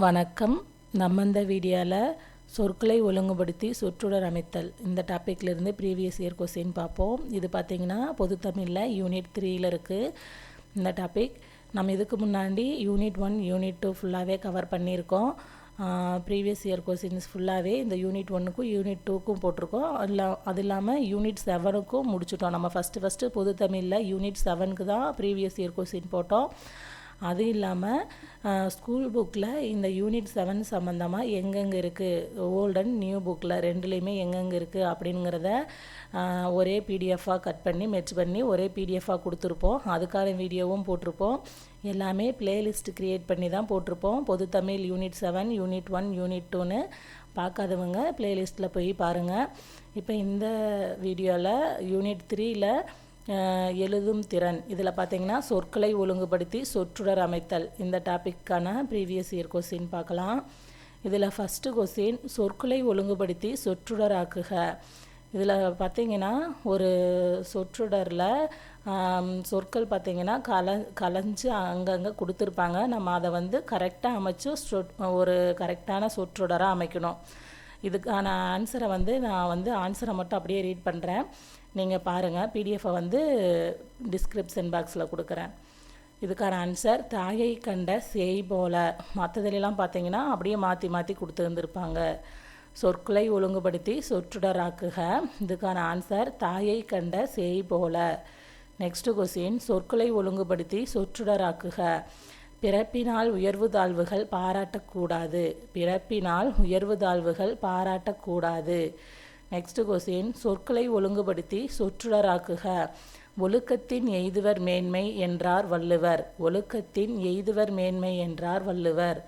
வணக்கம். நம்ம இந்த வீடியோவில் சொற்களை ஒழுங்குபடுத்தி சொற்றொடர் அமைத்தல் இந்த டாப்பிக்லேருந்து ப்ரீவியஸ் இயர் கொஸ்டின் பார்ப்போம். இது பார்த்திங்கன்னா பொதுத்தமிழில் யூனிட் 3ல் இருக்குது இந்த டாபிக். நம்ம இதுக்கு முன்னாடி யூனிட் 1 யூனிட் 2 ஃபுல்லாகவே கவர் பண்ணியிருக்கோம். ப்ரீவியஸ் இயர் கொஸ்டின்ஸ் ஃபுல்லாகவே இந்த யூனிட் 1க்கும் யூனிட் 2க்கும் போட்டிருக்கோம். அது இல்லாமல் யூனிட் 7க்கும் முடிச்சிட்டோம். நம்ம ஃபஸ்ட்டு பொதுத்தமிழில் யூனிட் 7க்கு தான் ப்ரீவியஸ் இயர் கொஸ்டின் போட்டோம். அது இல்லாமல் ஸ்கூல் புக்கில் இந்த யூனிட் 7 சம்மந்தமாக எங்கெங்கே இருக்குது, ஓல்ட் அண்ட் நியூ புக்கில் ரெண்டுலேயுமே எங்கெங்கே இருக்குது அப்படிங்கிறத ஒரே பிடிஎஃபாக கட் பண்ணி மெர்ஜ் பண்ணி ஒரே பிடிஎஃபாக கொடுத்துருப்போம். அதுக்கான வீடியோவும் போட்டிருப்போம். எல்லாமே பிளேலிஸ்ட் க்ரியேட் பண்ணி தான் போட்டிருப்போம். பொதுத்தமிழ் யூனிட் 7 யூனிட் 1 யூனிட் 2ன்னு பார்க்காதவங்க பிளேலிஸ்ட்டில் போய் பாருங்கள். இப்போ இந்த வீடியோவில் யூனிட் 3ல் எழுதும் திறன் இதில் பார்த்தீங்கன்னா சொற்களை ஒழுங்குபடுத்தி சொற்றொடர் அமைத்தல் இந்த டாப்பிக்கான ப்ரீவியஸ் இயர் கொஸ்டின் பார்க்கலாம். இதில் ஃபஸ்ட்டு கொஸ்டின் சொற்களை ஒழுங்குபடுத்தி சொற்றொடராக்குக. இதில் பார்த்தீங்கன்னா ஒரு சொற்றொடரில் சொற்கள் பார்த்திங்கன்னா கலைஞ்சு அங்கங்கே கொடுத்துருப்பாங்க. நம்ம அதை கரெக்டாக அமைச்சு ஒரு கரெக்டான சொற்றொடராக அமைக்கணும். இதுக்கான ஆன்சரை நான் ஆன்சரை மட்டும் அப்படியே ரீட் பண்ணுறேன், நீங்கள் பாருங்கள். பிடிஎஃபை டிஸ்கிரிப்ஷன் பாக்ஸில் கொடுக்குறேன். இதுக்கான ஆன்சர் தாயை கண்ட சேய் போல. மற்றதுலாம் பார்த்தீங்கன்னா அப்படியே மாற்றி மாற்றி கொடுத்துருந்துருப்பாங்க. சொற்களை ஒழுங்குபடுத்தி சொற்றொடராக்குக. இதுக்கான ஆன்சர் தாயை கண்ட சேய் போல. நெக்ஸ்ட் கொஸ்டின் சொற்களை ஒழுங்குபடுத்தி சொற்றொடராக்குக. பிறப்பினால் உயர்வு தாழ்வுகள் பாராட்டக்கூடாது. பிறப்பினால் உயர்வு தாழ்வுகள் பாராட்டக்கூடாது. நெக்ஸ்ட் கொஸ்டின் சொற்களை ஒழுங்குபடுத்தி சொற்றொடராக்குக. ஒழுக்கத்தின் எய்துவர் மேன்மை என்றார் வள்ளுவர். ஒழுக்கத்தின் எய்துவர் மேன்மை என்றார் வள்ளுவர்.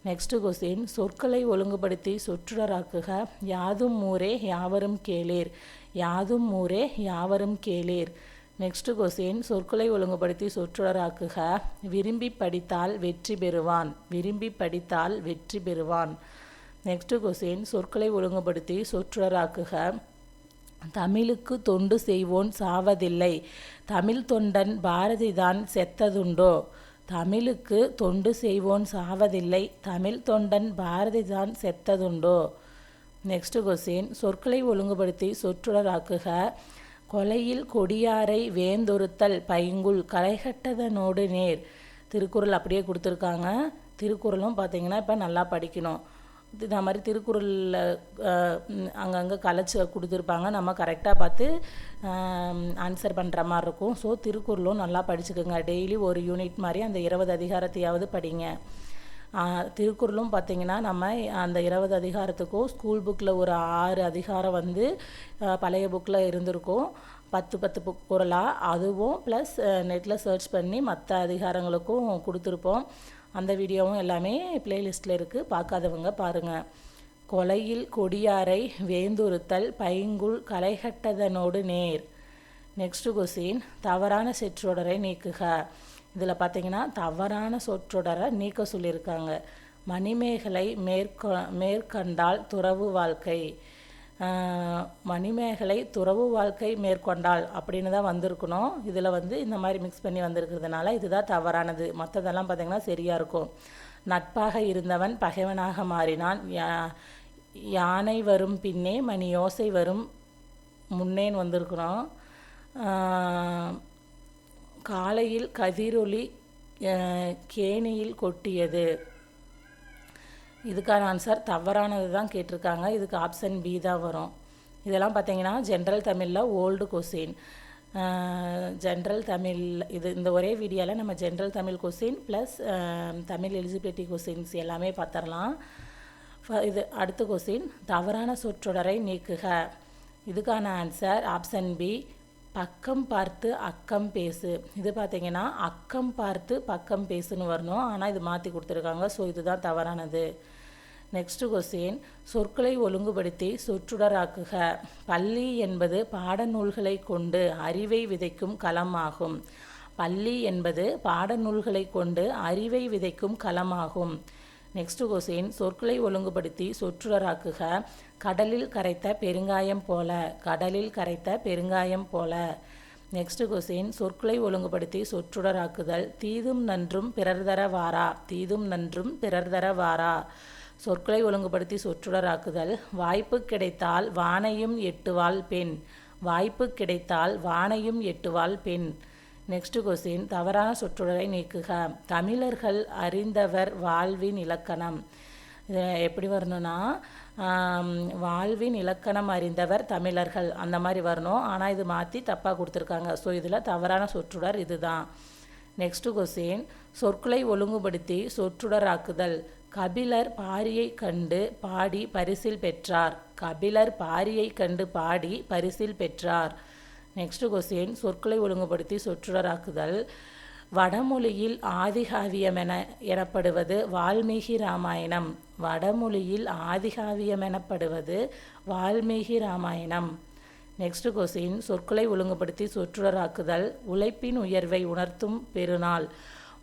நெக்ஸ்ட் கொஸ்டின் சொற்களை ஒழுங்குபடுத்தி சொற்றொடராக்குக. யாதும் ஊரே யாவரும் கேளீர். யாதும் ஊரே யாவரும் கேளீர். நெக்ஸ்ட் கொஸ்டின் சொற்களை ஒழுங்குபடுத்தி சொற்றொடராக்குக. விரும்பி படித்தால் வெற்றி பெறுவான். விரும்பி படித்தால் வெற்றி பெறுவான். நெக்ஸ்ட் கொஸ்டின் சொற்களை ஒழுங்குபடுத்தி சொற்றொடராக்குக. தமிழுக்கு தொண்டு செய்வோன் சாவதில்லை. தமிழ் தொண்டன் பாரதிதான் செத்ததுண்டோ. தமிழுக்கு தொண்டு செய்வோன் சாவதில்லை. தமிழ் தொண்டன் பாரதிதான் செத்ததுண்டோ. நெக்ஸ்ட் கொஸ்டின் சொற்களை ஒழுங்குபடுத்தி சொற்றொடராக்குக. கொலையில் கொடியாரை வேந்தொருத்தல் பைங்குல் களைகட்டதனோடு நேர். திருக்குறள் அப்படியே கொடுத்துருக்காங்க. திருக்குறளும் பார்த்தீங்கன்னா இப்போ நல்லா படிக்கணும். இந்த மாதிரி திருக்குறளில் அங்கங்கே கலைச்சி கொடுத்துருப்பாங்க. நம்ம கரெக்டாக பார்த்து ஆன்சர் பண்ணுற மாதிரி இருக்கும். ஸோ திருக்குறளும் நல்லா படிச்சுக்கோங்க. டெய்லி ஒரு யூனிட் மாதிரி அந்த 20 அதிகாரத்தையாவது படிங்க. திருக்குறளும் பார்த்திங்கன்னா நம்ம அந்த 20 அதிகாரத்துக்கும் ஸ்கூல் புக்கில் ஒரு 6 அதிகாரம் பழைய புக்கில் இருந்திருக்கும். 10 புக் குறளாக அதுவும் ப்ளஸ் நெட்டில் சர்ச் பண்ணி மற்ற அதிகாரங்களுக்கும் கொடுத்துருப்போம். அந்த வீடியோவும் எல்லாமே பிளேலிஸ்ட்டில் இருக்குது, பார்க்காதவங்க பாருங்கள். கொலையில் கொடியாரை வேந்துறுத்தல் பைங்குல் களைகட்டதனோடு நேர். நெக்ஸ்ட் கொஸ்டின் தவறான சொற்றொடரை நீக்குக. இதில் பார்த்தீங்கன்னா தவறான சொற்றொடரை நீக்க சொல்லியிருக்காங்க. மணிமேகலை மேற்கண்டால் துறவு வாழ்க்கை. மணிமேகலை துறவு வாழ்க்கை மேற்கொண்டால் அப்படின்னு தான் வந்திருக்கணும். இதில் இந்த மாதிரி மிக்ஸ் பண்ணி வந்திருக்கிறதுனால இதுதான் தவறானது. மற்றதெல்லாம் பார்த்திங்கன்னா சரியாக இருக்கும். நட்பாக இருந்தவன் பகைவனாக மாறினான். யானை வரும் பின்னே மணி யோசை வரும் முன்னேன்னு வந்திருக்கணும். காலையில் கதிரொளி கேணியில் கொட்டியது. இதுக்கான ஆன்சர் தவறானது தான் கேட்டிருக்காங்க. இதுக்கு ஆப்ஷன் பி தான் வரும். இதெல்லாம் பார்த்தீங்கன்னா ஜென்ரல் தமிழில் ஓல்டு கொஸ்டின். ஜென்ரல் தமிழ் இந்த ஒரே வீடியோவில் நம்ம general Tamil question plus Tamil eligibility questions எல்லாமே பார்த்துடலாம். இது அடுத்த கொஸ்டின் தவறான சொற்றொடரை நீக்குக. இதுக்கான ஆன்சர் ஆப்ஷன் பி பக்கம் பார்த்து அக்கம் பேசு. இது பார்த்தீங்கன்னா அக்கம் பார்த்து பக்கம் பேசுன்னு வரணும், ஆனால் இது மாற்றி கொடுத்துருக்காங்க. ஸோ இதுதான் தவறானது. நெக்ஸ்ட் கொஸ்டின் சொற்களை ஒழுங்குபடுத்தி சொற்றொடராக்குக. பள்ளி என்பது பாடநூல்களை கொண்டு அறிவை விதைக்கும் களமாகும். பள்ளி என்பது பாடநூல்களை கொண்டு அறிவை விதைக்கும் களமாகும். நெக்ஸ்ட் கொஸ்டின் சொற்களை ஒழுங்குபடுத்தி சொற்றொடராக்குக. கடலில் கரைத்த பெருங்காயம் போல. கடலில் கரைத்த பெருங்காயம் போல. நெக்ஸ்ட் கொஸ்டின், சொற்களை ஒழுங்குபடுத்தி சொற்றொடராக்குதல். தீதும் நன்றும் பிறர் தர வாரா. தீதும் நன்றும் பிறர் தர வாரா. சொற்களை ஒழுங்குபடுத்தி சொற்றொடராக்குதல். வாய்ப்பு கிடைத்தால் வானையும் எட்டுவாள் பெண். வாய்ப்பு கிடைத்தால் வானையும் எட்டுவாள் பெண். நெக்ஸ்ட் கொஸ்டின், தவறான சொற்றொடரை நீக்குக. தமிழர்கள் அறிந்தவர் வாழ்வின் இலக்கணம். இது எப்படி வரணும்னா, வாழ்வின் இலக்கணம் அறிந்தவர் தமிழர்கள் அந்த மாதிரி வரணும். ஆனால் இது மாற்றி தப்பாக கொடுத்துருக்காங்க. ஸோ இதில் தவறான சொற்றொடர் இதுதான். நெக்ஸ்ட் கொஸ்டின், சொற்களை ஒழுங்குபடுத்தி சொற்றொடராக்குதல். கபிலர் பாரியை கண்டு பாடி பரிசில் பெற்றார். கபிலர் பாரியை கண்டு பாடி பரிசில் பெற்றார். நெக்ஸ்ட் கொஸ்டின், சொற்களை ஒழுங்குபடுத்தி சொற்றொடராக்குதல். வடமொழியில் ஆதிகாவியம் எனப்படுவது வால்மீகி ராமாயணம். வடமொழியில் ஆதிகாவியம் எனப்படுவது வால்மீகி ராமாயணம். நெக்ஸ்ட் கொஸ்டின், சொற்களை ஒழுங்குபடுத்தி சொற்றொடராக்குதல். உழைப்பின் உயர்வை உணர்த்தும் பெருநாள்.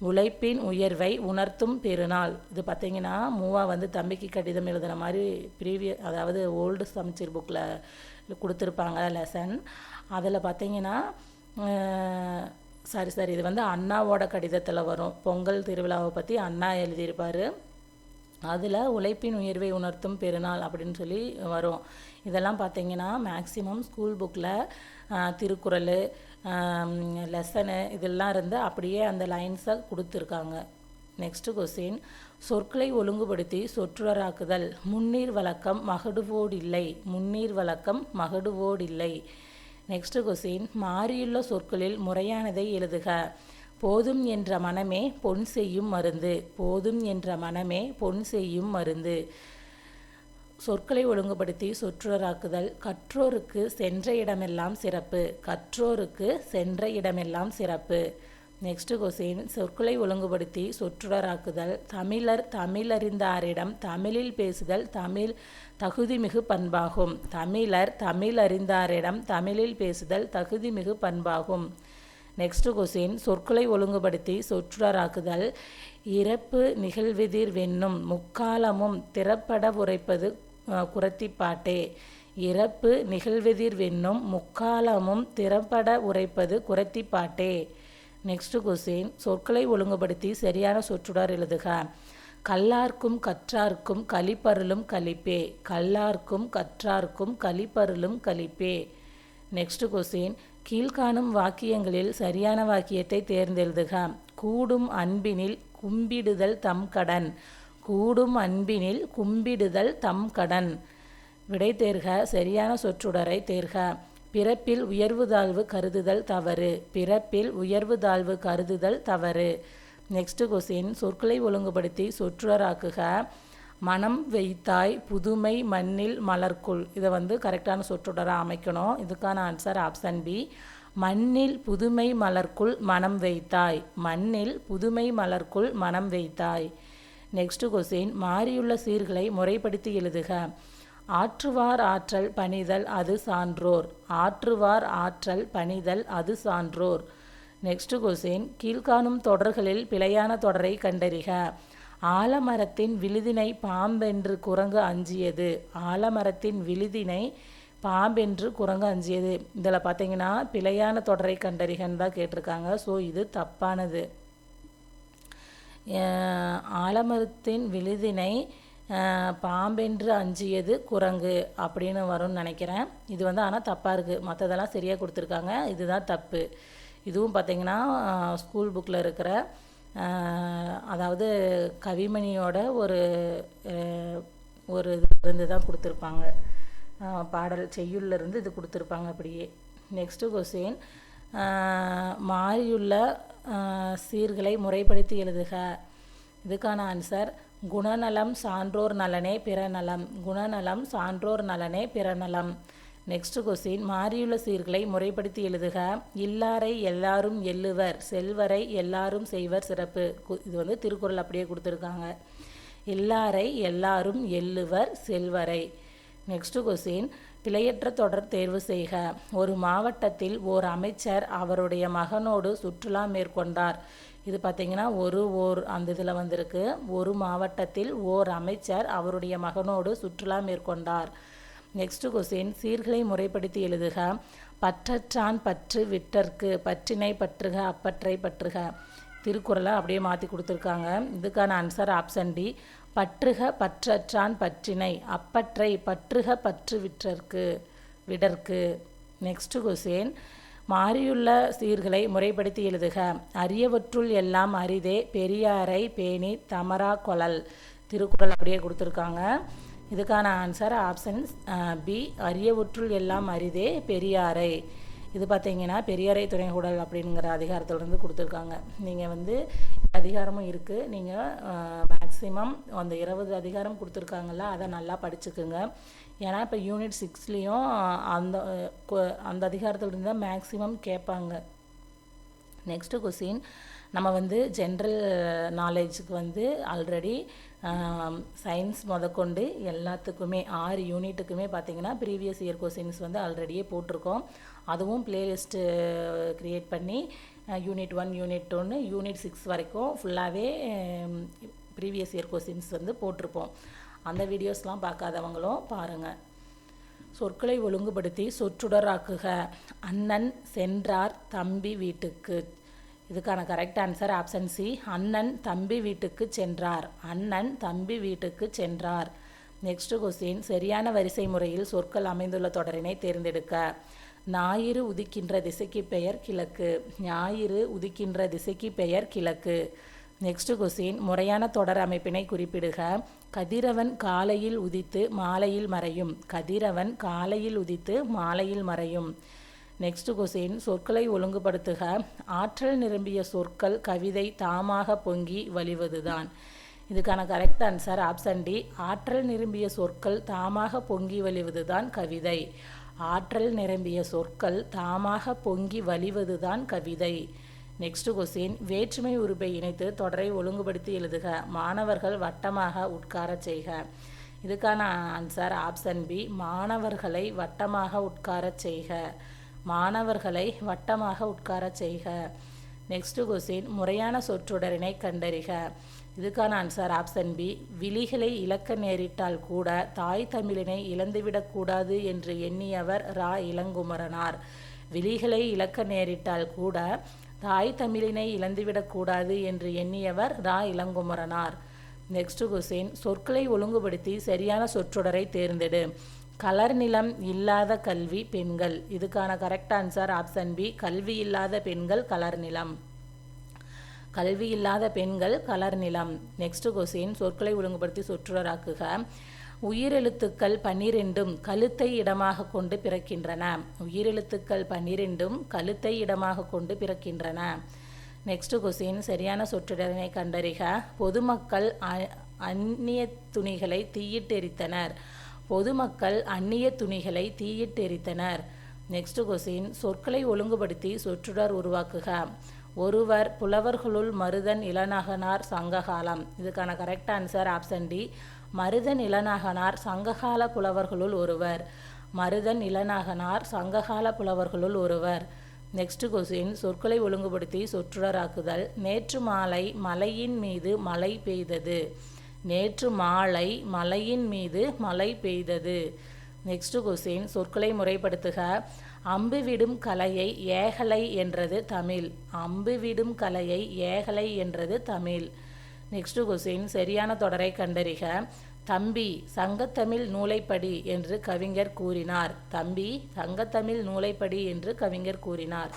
உழைப்பின் உயர்வை உணர்த்தும் பெருநாள். இது பார்த்தீங்கன்னா மூவா தம்பிக்கு கடிதம் எழுதுகிற மாதிரி அதாவது ஓல்டு சமச்சீர் புக்கில் கொடுத்துருப்பாங்க லெசன். அதில் பார்த்தீங்கன்னா இது அண்ணாவோட கடிதத்தில் வரும். பொங்கல் திருவிழாவை பற்றி அண்ணா எழுதியிருப்பார். அதில் உழைப்பின் உயர்வை உணர்த்தும் பெருநாள் அப்படின்னு சொல்லி வரும். இதெல்லாம் பார்த்தீங்கன்னா மேக்சிமம் ஸ்கூல் புக்கில் திருக்குறள் லெசனு இதெல்லாம் இருந்து அப்படியே அந்த லைன்ஸை கொடுத்துருக்காங்க. நெக்ஸ்ட் கொஸ்டின், சொற்களை ஒழுங்குபடுத்தி சொற்றொடராக்குதல். முன்னீர் வழக்கம் மகடுவோடில்லை. முன்னீர் வழக்கம் மகடுவோடில்லை. நெக்ஸ்ட் கொஸ்டின், மாறியுள்ள சொற்களில் முறையானதை எழுதுக. போதும் என்ற மனமே பொன் செய்யும் மருந்து. போதும் என்ற மனமே பொன் செய்யும் மருந்து. சொற்களை ஒழுங்குபடுத்தி சொற்றொடராக்குதல். கற்றோருக்கு சென்ற இடமெல்லாம் சிறப்பு. கற்றோருக்கு சென்ற இடமெல்லாம் சிறப்பு. நெக்ஸ்ட் கொஸ்டின், சொற்களை ஒழுங்குபடுத்தி சொற்றொடராக்குதல். தமிழர் தமிழறிந்தாரிடம் தமிழில் பேசுதல் தமிழ் தகுதிமிகு பண்பாகும். தமிழர் தமிழறிந்தாரிடம் தமிழில் பேசுதல் தகுதிமிகு பண்பாகும். நெக்ஸ்ட் கொஸ்டின், சொற்களை ஒழுங்குபடுத்தி சொற்றொடராக்குதல். இறப்பு நிகழ்வெதிர் வென்னும் முக்காலமும் திறப்பட உரைப்பது குறத்திப்பாட்டே. இறப்பு நிகழ்வெதிர் வென்னும் முக்காலமும் திறப்பட உரைப்பது குறத்திப்பாட்டே. நெக்ஸ்ட் கொஸ்டின், சொற்களை ஒழுங்குபடுத்தி சரியான சொற்றொடர் எழுதுக. கல்லார்க்கும் கற்றார்க்கும் களிப்பருளும் களிப்பே. கல்லார்க்கும் கற்றார்க்கும் களிப்பருளும் களிப்பே. நெக்ஸ்ட் கொஸ்டின், கீழ்காணும் வாக்கியங்களில் சரியான வாக்கியத்தை தேர்ந்தெழுதுக. கூடும் அன்பினில் கும்பிடுதல் தம் கடன். கூடும் அன்பினில் கும்பிடுதல் தம் கடன். விடை தேர்க. சரியான சொற்றொடரை தேர்க. பிறப்பில் உயர்வு தாழ்வு கருதுதல் தவறு. பிறப்பில் உயர்வு தாழ்வு கருதுதல் தவறு. நெக்ஸ்ட் கொஸ்டின், சொற்களை ஒழுங்குபடுத்தி சொற்றொடராக்குக. மனம் வைத்தாய் புதுமை மண்ணில் மலர்க்குள். இதை கரெக்டான சொற்றொடராக அமைக்கணும். இதுக்கான ஆன்சர் ஆப்ஷன் பி. மண்ணில் புதுமை மலர்க்குள் மனம் வைத்தாய். மண்ணில் புதுமை மலர்க்குள் மனம் வைத்தாய். நெக்ஸ்ட் கொஸ்டின், மாறியுள்ள சீர்களை முறைப்படுத்தி எழுதுக. ஆற்றுவார் ஆற்றல் பணிதல் அது சான்றோர். ஆற்றுவார் ஆற்றல் பணிதல் அது சான்றோர். நெக்ஸ்ட் கொஸ்டின், கீழ்காணும் தொடர்களில் பிழையான தொடரை கண்டறிக. ஆலமரத்தின் விழுதினை பாம்பென்று குரங்கு அஞ்சியது. ஆலமரத்தின் விழுதினை பாம்பென்று குரங்கு அஞ்சியது. இதில் பார்த்தீங்கன்னா பிழையான தொடரை கண்டறிகன்னு தான் கேட்டிருக்காங்க. ஸோ இது தப்பானது. ஆலமரத்தின் விழுதினை பாம்பென்று அஞ்சியது குரங்கு அப்படின்னு வரும்னு நினைக்கிறேன். இது ஆனால் தப்பாக இருக்குது. மற்றதெல்லாம் சரியாக கொடுத்துருக்காங்க. இதுதான் தப்பு. இதுவும் பார்த்திங்கன்னா ஸ்கூல் புக்கில் இருக்கிற அதாவது கவிமணியோட ஒரு இதுலேருந்து தான் கொடுத்துருப்பாங்க. பாடல் செய்யுள்ளிருந்து இது கொடுத்துருப்பாங்க அப்படியே. நெக்ஸ்ட்டு கொஸ்டின், மாறியுள்ள சீர்களை முறைப்படுத்தி எழுதுக. இதுக்கான ஆன்சர் குணநலம் சான்றோர் நலனே பிறநலம். குணநலம் சான்றோர் நலனே பிறநலம். நெக்ஸ்ட் கொஸ்டின், மாறியுள்ள சீர்களை முறைப்படுத்தி எழுதுக. இல்லாரை எல்லாரும் எள்ளுவர் செல்வரை எல்லாரும் செய்வர் சிறப்பு. இது திருக்குறள் அப்படியே கொடுத்துருக்காங்க. இல்லாரை எல்லாரும் எள்ளுவர் செல்வரை. நெக்ஸ்ட் கொஸ்டின், பிழையற்ற தொடர் தேர்வு செய்க. ஒரு மாவட்டத்தில் ஓர் அமைச்சர் அவருடைய மகனோடு சுற்றுலா மேற்கொண்டார். இது பார்த்திங்கன்னா அந்த இதில் வந்திருக்கு. ஒரு மாவட்டத்தில் ஓர் அமைச்சர் அவருடைய மகனோடு சுற்றுலா மேற்கொண்டார். நெக்ஸ்ட் கொஸ்டின், சீர்களை முறைப்படுத்தி எழுதுக. பற்றற்றான் பற்று விட்டற்கு, பற்றினை பற்றுக அப்பற்றை பற்றுக. திருக்குறளை அப்படியே மாற்றி கொடுத்துருக்காங்க. இதுக்கான ஆன்சர் ஆப்ஷன் டி, பற்றுக பற்றற்றான் பற்றினை அப்பற்றை பற்றுக பற்று விடற்கு. நெக்ஸ்ட் கொஸ்டின், மாறியுள்ள சீர்களை முறைப்படுத்தி எழுதுக. அரியவற்றுள் எல்லாம் அரிதே பெரியாரை பேணி தமரா கொளல். திருக்குறள் அப்படியே கொடுத்துருக்காங்க. இதுக்கான ஆன்சர் ஆப்ஷன் பி, அரியவற்றுள் எல்லாம் அரிதே பெரியாரை. இது பார்த்தீங்கன்னா பெரியாரை துணைக்கூடல் அப்படிங்கிற அதிகாரத்திலிருந்து கொடுத்துருக்காங்க. நீங்கள் அதிகாரமும் இருக்குது. நீங்கள் மேக்ஸிமம் அந்த 20 அதிகாரம் கொடுத்துருக்காங்கல்ல, அதை நல்லா படிச்சுக்குங்க. ஏன்னா இப்போ யூனிட் 6லேயும் அந்த அதிகாரத்திலிருந்து தான் மேக்ஸிமம் கேட்பாங்க. நெக்ஸ்ட்டு கொஸ்டின், நம்ம ஜென்ரல் நாலேஜுக்கு ஆல்ரெடி சயின்ஸ் முதற்கொண்டு எல்லாத்துக்குமே 6 யூனிட்டுக்குமே பார்த்திங்கன்னா ப்ரீவியஸ் இயர் கொஸ்டின்ஸ் ஆல்ரெடியே போட்டிருக்கோம். அதுவும் பிளேலிஸ்ட்டு க்ரியேட் பண்ணி யூனிட் 1 யூனிட் 2 யூனிட் 6 வரைக்கும் ஃபுல்லாகவே ப்ரீவியஸ் இயர் கொஸ்டின்ஸ் போட்டிருப்போம். அந்த வீடியோஸ்லாம் பார்க்காதவங்களும் பாருங்கள். சொற்களை ஒழுங்குபடுத்தி சொற்றொடராக்குக. அண்ணன் சென்றார் தம்பி வீட்டுக்கு. இதுக்கான கரெக்ட் ஆன்சர் ஆப்ஷன் சி, அண்ணன் தம்பி வீட்டுக்கு சென்றார். அண்ணன் தம்பி வீட்டுக்கு சென்றார். நெக்ஸ்ட் கொஸ்டின், சரியான வரிசை முறையில் சொற்கள் அமைந்துள்ள தொடரினை தேர்ந்தெடுக்க. ஞாயிறு உதிக்கின்ற திசைக்கு பெயர் கிழக்கு. ஞாயிறு உதிக்கின்ற திசைக்கு பெயர் கிழக்கு. நெக்ஸ்ட் கொஸ்டின், முறையான தொடர் அமைப்பினை குறிப்பிடுக. கதிரவன் காலையில் உதித்து மாலையில் மறையும். கதிரவன் காலையில் உதித்து மாலையில் மறையும். நெக்ஸ்ட் கொஸ்டின், சொற்களை ஒழுங்குபடுத்துக. ஆற்றல் நிரம்பிய சொற்கள் கவிதை தாமாக பொங்கி வழிவதுதான். இதுக்கான கரெக்ட் ஆன்சர் ஆப்ஷன் டி, ஆற்றல் நிரம்பிய சொற்கள் தாமாக பொங்கி வழிவதுதான் கவிதை. ஆற்றல் நிரம்பிய சொற்கள் தாமாக பொங்கி வழிவதுதான் கவிதை. நெக்ஸ்ட் கொஸ்டின், வேற்றுமை உறுப்பை இணைத்து தொடரை ஒழுங்குபடுத்தி எழுதுக. மாணவர்கள் வட்டமாக உட்காரச் செய்க. இதுக்கான ஆன்சர் ஆப்ஷன் பி, மாணவர்களை வட்டமாக உட்காரச் செய்க. மாணவர்களை வட்டமாக உட்காரச் செய்க. நெக்ஸ்ட் கொஸ்டின், முறையான சொற்றொடரினை கண்டறிக. இதுக்கான ஆன்சர் ஆப்ஷன் பி, விழிகளை இழக்க நேரிட்டால் கூட தாய் தமிழினை இழந்துவிடக்கூடாது என்று எண்ணியவர் ரா இளங்குமரனார். விழிகளை இழக்க நேரிட்டால் கூட தாய் தமிழினை இழந்துவிடக்கூடாது என்று எண்ணியவர் ரா இளங்குமரனார். நெக்ஸ்ட் கொஸ்டின், சொற்களை ஒழுங்குபடுத்தி சரியான சொற்றொடரை தேர்ந்தெடு. கலர் நிலம் இல்லாத கல்வி பெண்கள். இதுக்கான கரெக்ட் ஆன்சர் ஆப்ஷன் பி, கல்வி இல்லாத பெண்கள் கலர் நிலம். கல்வி இல்லாத பெண்கள் கலர் நிலம். நெக்ஸ்ட் கொஸ்டின், சொற்களை ஒழுங்குபடுத்தி சொற்றொடராக்குக. உயிரெழுத்துக்கள் 12 கழுத்தை இடமாக கொண்டு பிறக்கின்றன. உயிரெழுத்துக்கள் 12 கழுத்தை இடமாக கொண்டு பிறக்கின்றன. நெக்ஸ்ட் கொஸ்டின், சரியான சொற்றொடரினை கண்டறிக. பொதுமக்கள் அந்நிய துணிகளை தீயிட்டெரித்தனர். பொதுமக்கள் அந்நிய துணிகளை தீயிட்டெரித்தனர். நெக்ஸ்ட் கொஸ்டின், சொற்களை ஒழுங்குபடுத்தி சொற்றொடர் உருவாக்குக. ஒருவர் புலவர்களுள் மருதன் இளநகனார் சங்ககாலம். இதுக்கான correct answer option D, Marudhan இளநகனார் சங்ககால புலவர்களுள் ஒருவர். மருதன் இளநகனார் சங்ககால புலவர்களுள் ஒருவர். நெக்ஸ்ட் கொஸ்டின், சொற்களை ஒழுங்குபடுத்தி சொற்றொடராக்குதல். நேற்று மாலை மலையின் மீது மழை பெய்தது. நேற்று மாலை மலையின் மீது மழை பெய்தது. நெக்ஸ்ட் கொஸ்டின், சொற்களை முறைப்படுத்துக. அம்பு விடும் கலையை ஏகலை என்றது தமிழ். அம்பு விடும் கலையை ஏகலை என்றது தமிழ். நெக்ஸ்ட் கொஸ்டின், சரியான தொடரை கண்டறிக. தம்பி சங்கத்தமிழ் நூலைப்படி என்று கவிஞர் கூறினார். தம்பி சங்கத்தமிழ் நூலைப்படி என்று கவிஞர் கூறினார்.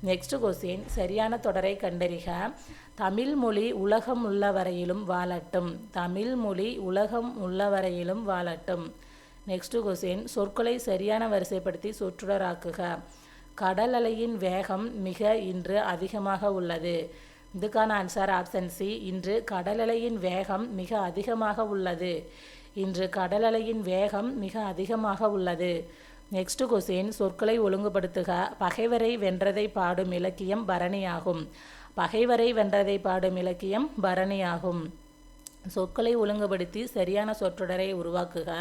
நெக்ஸ்ட் கொஸ்டின், சரியான தொடரை கண்டறிக. தமிழ் மொழி உலகம் உள்ளவரையிலும் வாழட்டும். தமிழ் மொழி உலகம் உள்ளவரையிலும் வாழட்டும். நெக்ஸ்ட் கொஸ்டின், சொற்களை சரியான வரிசைப்படுத்தி சொற்றொடராக்குக. கடல் அலையின் வேகம் மிக இன்று அதிகமாக உள்ளது. இதுக்கான ஆன்சர் ஆப்ஷன் சி, இன்று கடல் அலையின் வேகம் மிக அதிகமாக உள்ளது. இன்று கடல் அலையின் வேகம் மிக அதிகமாக உள்ளது. நெக்ஸ்ட் கொஸ்டின், சொற்களை ஒழுங்குபடுத்துக. பகைவரை வென்றதை பாடும் இலக்கியம் பரணியாகும். பகைவரை வென்றதை பாடும் இலக்கியம் பரணியாகும். சொற்களை ஒழுங்குபடுத்தி சரியான சொற்றொடரை உருவாக்குக.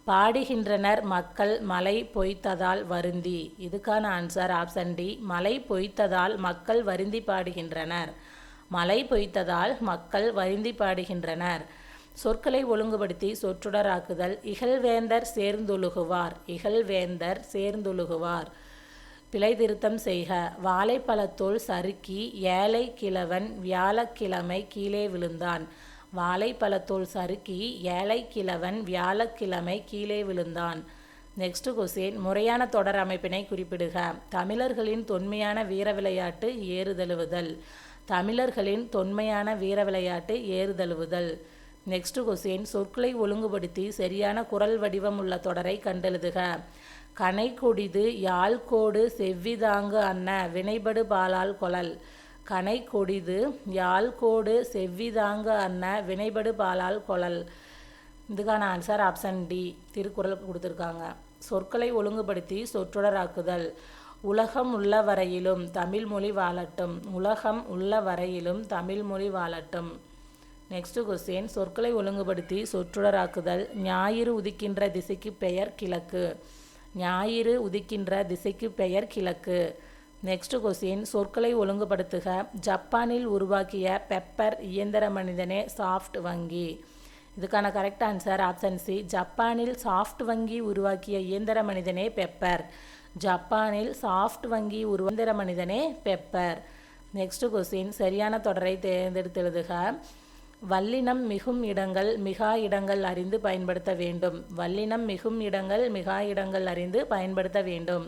பாடுகின்றனர் மக்கள் மழை பொய்த்ததால் வருந்தி. இதுக்கான ஆன்சர் ஆப்ஷன் டி, மழை பொய்த்ததால் மக்கள் வருந்தி பாடுகின்றனர். மழை பொய்த்ததால் மக்கள் வருந்தி பாடுகின்றனர். சொற்களை ஒழுங்குபடுத்தி சொற்றொடராக்குதல். இகழ்வேந்தர் சேர்ந்தொழுகுவார். இகழ்வேந்தர் சேர்ந்தொழுகுவார். பிழை திருத்தம் செய்க. வாழைப்பழத்தோல் சறுக்கி ஏழை கிழவன் வியாழக்கிழமை கீழே விழுந்தான். வாழைப்பழத்தோல் சறுக்கி ஏழை கிழவன் வியாழக்கிழமை கீழே விழுந்தான். நெக்ஸ்ட் கொஸ்டின், முறையான தொடர் அமைப்பினை குறிப்பிடுக. தமிழர்களின் தொன்மையான வீர விளையாட்டு ஏறுதழுவுதல். தமிழர்களின் தொன்மையான வீர விளையாட்டு ஏறுதழுவுதல். நெக்ஸ்ட் கொஸ்டின், சொற்களை ஒழுங்குபடுத்தி சரியான குரல் வடிவம் உள்ள தொடரை கண்டெழுதுக. கனை கொடிது யாழ்கோடு செவ்விதாங்கு அன்ன வினைபடு பாலால் கொளல். கனை கொடிது யாழ்கோடு செவ்விதாங்கு அன்ன வினைபடு பாலால் கொளல். இதுக்கான ஆன்சர் ஆப்ஷன் டி, திருக்குறள் கொடுத்துருக்காங்க. சொற்களை ஒழுங்குபடுத்தி சொற்றொடராக்குதல். உலகம் உள்ள வரையிலும் தமிழ் மொழி வாழட்டும். உலகம் உள்ள வரையிலும் தமிழ் மொழி வாழட்டும். நெக்ஸ்ட் கொஸ்டின், சொற்களை ஒழுங்குபடுத்தி சொற்றொடராக்குதல். ஞாயிறு உதிக்கின்ற திசைக்கு பெயர் கிழக்கு. ஞாயிறு உதிக்கின்ற திசைக்கு பெயர் கிழக்கு. நெக்ஸ்ட் கொஸ்டின், சொற்களை ஒழுங்குபடுத்துக. ஜப்பானில் உருவாக்கிய பெப்பர் இயந்திர மனிதனே சாஃப்ட் வங்கி. இதுக்கான கரெக்ட் ஆன்சர் ஆப்ஷன் சி, ஜப்பானில் சாஃப்ட் வங்கி உருவாக்கிய இயந்திர மனிதனே பெப்பர். ஜப்பானில் சாஃப்ட் வங்கி இயந்திர மனிதனே பெப்பர். நெக்ஸ்ட் கொஸ்டின், சரியான தொடரை தேர்ந்தெடுத்து எழுதுக. வல்லினம் மிகும் இடங்கள் மிகா இடங்கள் அறிந்து பயன்படுத்த வேண்டும். வல்லினம் மிகும் இடங்கள் மிகா இடங்கள் அறிந்து பயன்படுத்த வேண்டும்.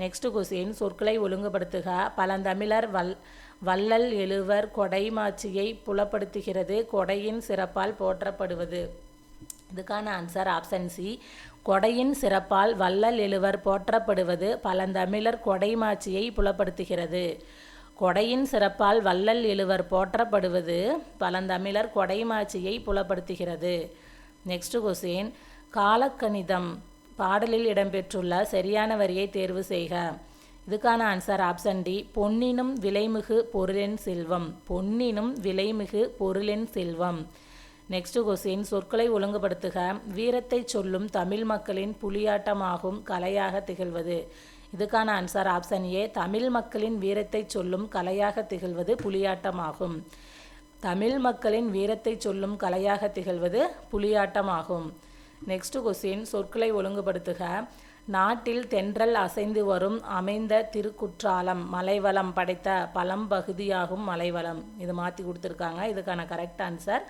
நெக்ஸ்ட் கொஸ்டின், சொற்களை ஒழுங்குபடுத்துக. பழந்தமிழர் வள்ளல் எழுவர் கொடைமாட்சியை புலப்படுத்துகிறது. கொடையின் சிறப்பால் போற்றப்படுவது. இதுக்கான ஆன்சர் ஆப்ஷன் சி, கொடையின் சிறப்பால் வள்ளல் எழுவர் போற்றப்படுவது பழந்தமிழர் கொடைமாட்சியை புலப்படுத்துகிறது. கொடையின் சிறப்பால் வள்ளல் எழுவர் போற்றப்படுவது பழந்தமிழர் கொடைமாட்சியை புலப்படுத்துகிறது. நெக்ஸ்ட் கொஸ்டின், காலக்கணிதம் பாடலில் இடம்பெற்றுள்ள சரியான வரியை தேர்வு செய்க. இதுக்கான ஆன்சர் ஆப்ஷன் டி, பொன்னினும் விலைமிகு பொருளின் செல்வம். பொன்னினும் விலைமிகு பொருளின் செல்வம். நெக்ஸ்ட் கொஸ்டின், சொற்களை ஒழுங்குபடுத்துக. வீரத்தை சொல்லும் தமிழ் மக்களின் புலியாட்டமாகும் கலையாக திகழ்வது. இதுக்கான ஆன்சர் ஆப்ஷன் ஏ, தமிழ் மக்களின் வீரத்தை சொல்லும் கலையாக திகழ்வது புலியாட்டமாகும். தமிழ் மக்களின் வீரத்தை சொல்லும் கலையாக திகழ்வது புலியாட்டமாகும். நெக்ஸ்ட் கொஸ்டின், சொற்களை ஒழுங்குபடுத்துக. நாட்டில் தென்றல் அசைந்து வரும் அமைந்த திருக்குற்றாலம் மலைவளம் படைத்த பழம்பகுதியாகும் மலைவளம். இது மாற்றி கொடுத்துருக்காங்க. இதுக்கான கரெக்ட் ஆன்சர்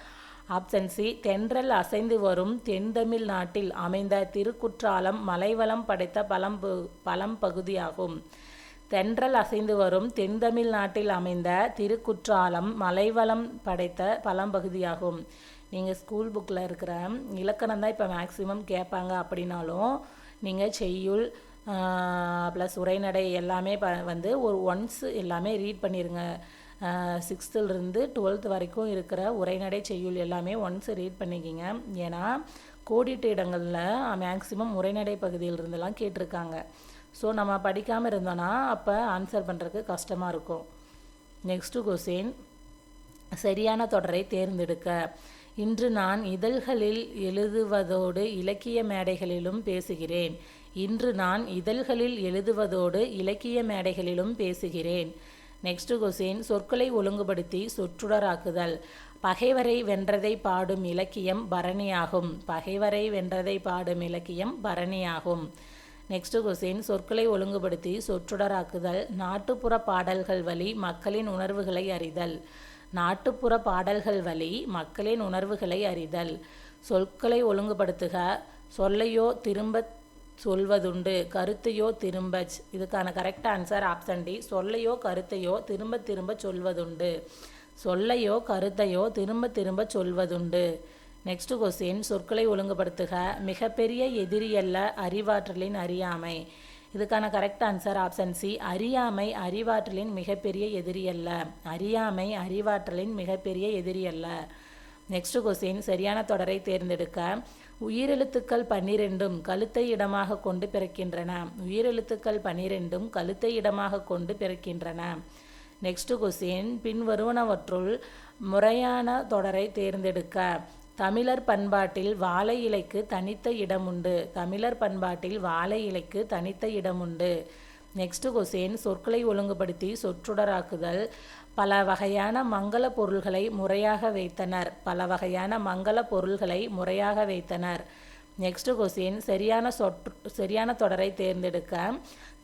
ஆப்ஷன் சி, தென்றல் அசைந்து வரும் தென்தமிழ் நாட்டில் அமைந்த திருக்குற்றாலம் மலைவளம் படைத்த பழம்பகுதியாகும். தென்றல் அசைந்து வரும் தென்தமிழ் நாட்டில் அமைந்த திருக்குற்றாலம் மலைவளம் படைத்த பழம்பகுதியாகும். நீங்கள் ஸ்கூல் புக்கில் இருக்கிற இலக்கணம் தான் இப்போ மேக்ஸிமம் கேட்பாங்க. அப்படின்னாலும் நீங்கள் செய்யுள் ப்ளஸ் உரைநடை எல்லாமே வந்து ஒரு ஒன்ஸ் எல்லாமே ரீட் பண்ணிடுங்க. 6th இருந்து 12th வரைக்கும் இருக்கிற உரைநடை செய்யுள் எல்லாமே ஒன்ஸ் ரீட் பண்ணிக்கிங்க. ஏன்னா கோடிட்ட இடங்களில் மேக்ஸிமம் உரைநடை பகுதியில் இருந்தெல்லாம் கேட்டிருக்காங்க. ஸோ நம்ம படிக்காமல் இருந்தோன்னா அப்போ ஆன்சர் பண்ணுறதுக்கு கஷ்டமாக இருக்கும். நெக்ஸ்ட் கொஸ்டின், சரியான தொடரை தேர்ந்தெடுக்க. இன்று நான் இதழ்களில் எழுதுவதோடு இலக்கிய மேடைகளிலும் பேசுகிறேன். இன்று நான் இதழ்களில் எழுதுவதோடு இலக்கிய மேடைகளிலும் பேசுகிறேன். நெக்ஸ்ட் கொஸ்டின், சொற்களை ஒழுங்குபடுத்தி சொற்றொடராக்குதல். பகைவரை வென்றதை பாடும் இலக்கியம் பரணியாகும். பகைவரை வென்றதை பாடும் இலக்கியம் பரணியாகும். நெக்ஸ்ட் கொஸ்டின், சொற்களை ஒழுங்குபடுத்தி சொற்றொடராக்குதல். நாட்டுப்புற பாடல்கள் வழி மக்களின் உணர்வுகளை அறிதல். நாட்டுப்புற பாடல்கள் வழி மக்களின் உணர்வுகளை அறிதல். சொற்களை ஒழுங்குபடுத்துக. சொல்லையோ திரும்ப சொல்வதுண்டு கருத்தையோ திரும்ப. இதுக்கான கரெக்ட் ஆன்சர் ஆப்ஷன் டி, சொல்லையோ கருத்தையோ திரும்ப திரும்ப சொல்வதுண்டு. சொல்லையோ கருத்தையோ திரும்ப திரும்ப சொல்வதுண்டு. நெக்ஸ்ட் கொஸ்டின், சொற்களை ஒழுங்குபடுத்துக. மிகப்பெரிய எதிரியல்ல அறிவாற்றலின் அறியாமை. இதுக்கான கரெக்ட் ஆன்சர் ஆப்ஷன் சி, அறியாமை அறிவாற்றலின் மிகப்பெரிய எதிரியல்ல. அறியாமை அறிவாற்றலின் மிகப்பெரிய எதிரியல்ல. நெக்ஸ்ட் கொஸ்டின், சரியான தொடரை தேர்ந்தெடுக்க. உயிரெழுத்துக்கள் 12 கழுத்தை இடமாக கொண்டு பிறக்கின்றன. உயிரெழுத்துக்கள் 12 கழுத்தை இடமாக கொண்டு பிறக்கின்றன. நெக்ஸ்ட் கொஸ்டின், பின்வருவனவற்றுள் முறையான தொடரை தேர்ந்தெடுக்க. தமிழர் பண்பாட்டில் வாழை இலைக்கு தனித்த இடமுண்டு. தமிழர் பண்பாட்டில் வாழை இலைக்கு தனித்த இடமுண்டு. நெக்ஸ்ட் கொஸ்டின், சொற்களை ஒழுங்குபடுத்தி சொற்றொடராக்குதல். பல வகையான மங்கள பொருள்களை முறையாக வைத்தனர். பல வகையான மங்கள பொருள்களை முறையாக வைத்தனர். நெக்ஸ்ட் கொஸ்டின் சரியான தொடரை தேர்ந்தெடுக்க.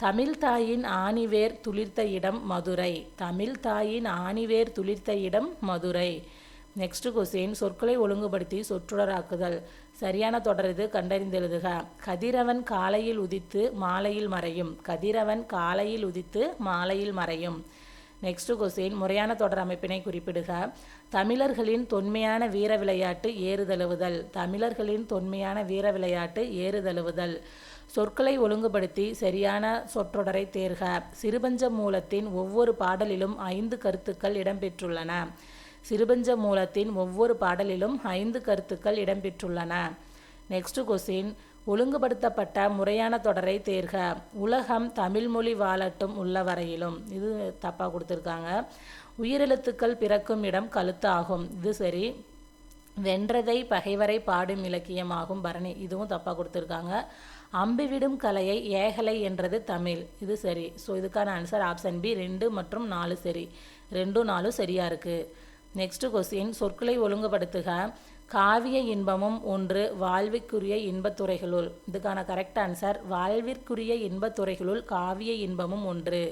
தமிழ் தாயின் ஆணிவேர் துளிர்த்த இடம் மதுரை. தமிழ் தாயின் ஆணிவேர் துளிர்த்த இடம் மதுரை. நெக்ஸ்ட் கொஸ்டின் சொற்களை ஒழுங்குபடுத்தி சொற்றொடராக்குதல். சரியான தொடர் இது, கண்டறிந்தெழுதுக. கதிரவன் காலையில் உதித்து மாலையில் மறையும். கதிரவன் காலையில் உதித்து மாலையில் மறையும். நெக்ஸ்ட் கொஸ்டின் முறையான தொடர் அமைப்பினை குறிப்பிடுக. தமிழர்களின் தொன்மையான வீர விளையாட்டு ஏறுதழுவுதல். தமிழர்களின் தொன்மையான வீர விளையாட்டு ஏறுதழுவுதல். சொற்களை ஒழுங்குபடுத்தி சரியான சொற்றொடரை தேர்க. சிறுபஞ்ச மூலத்தின் ஒவ்வொரு பாடலிலும் 5 கருத்துக்கள் இடம்பெற்றுள்ளன. சிறுபஞ்ச மூலத்தின் ஒவ்வொரு பாடலிலும் 5 கருத்துக்கள் இடம்பெற்றுள்ளன. நெக்ஸ்ட் கொஸ்டின் ஒழுங்குபடுத்தப்பட்ட முறையான தொடரை தேர்க. உலகம் தமிழ்மொழி வாழட்டும் உள்ள வரையிலும். இது தப்பாக கொடுத்துருக்காங்க. உயிரெழுத்துக்கள் பிறக்கும் இடம் கழுத்து ஆகும். இது சரி. வென்றதை பகைவரை பாடும் இலக்கியமாகும் பரணி. இதுவும் தப்பாக கொடுத்துருக்காங்க. அம்பிவிடும் கலையை ஏகலை என்றது தமிழ். இது சரி. ஸோ இதுக்கான ஆன்சர் ஆப்ஷன் பி 2 மற்றும் 4 சரி. 2, 4 சரியாக இருக்குது. நெக்ஸ்ட் கொஸ்டின் சொற்களை ஒழுங்குபடுத்துக. காவிய இன்பமும் ஒன்று வாழ்விற்குரிய இன்பத்துறைகளுள். இதுக்கான கரெக்ட் ஆன்சர் வாழ்விற்குரிய இன்பத்துறைகளுள் காவிய இன்பமும் ஒன்று.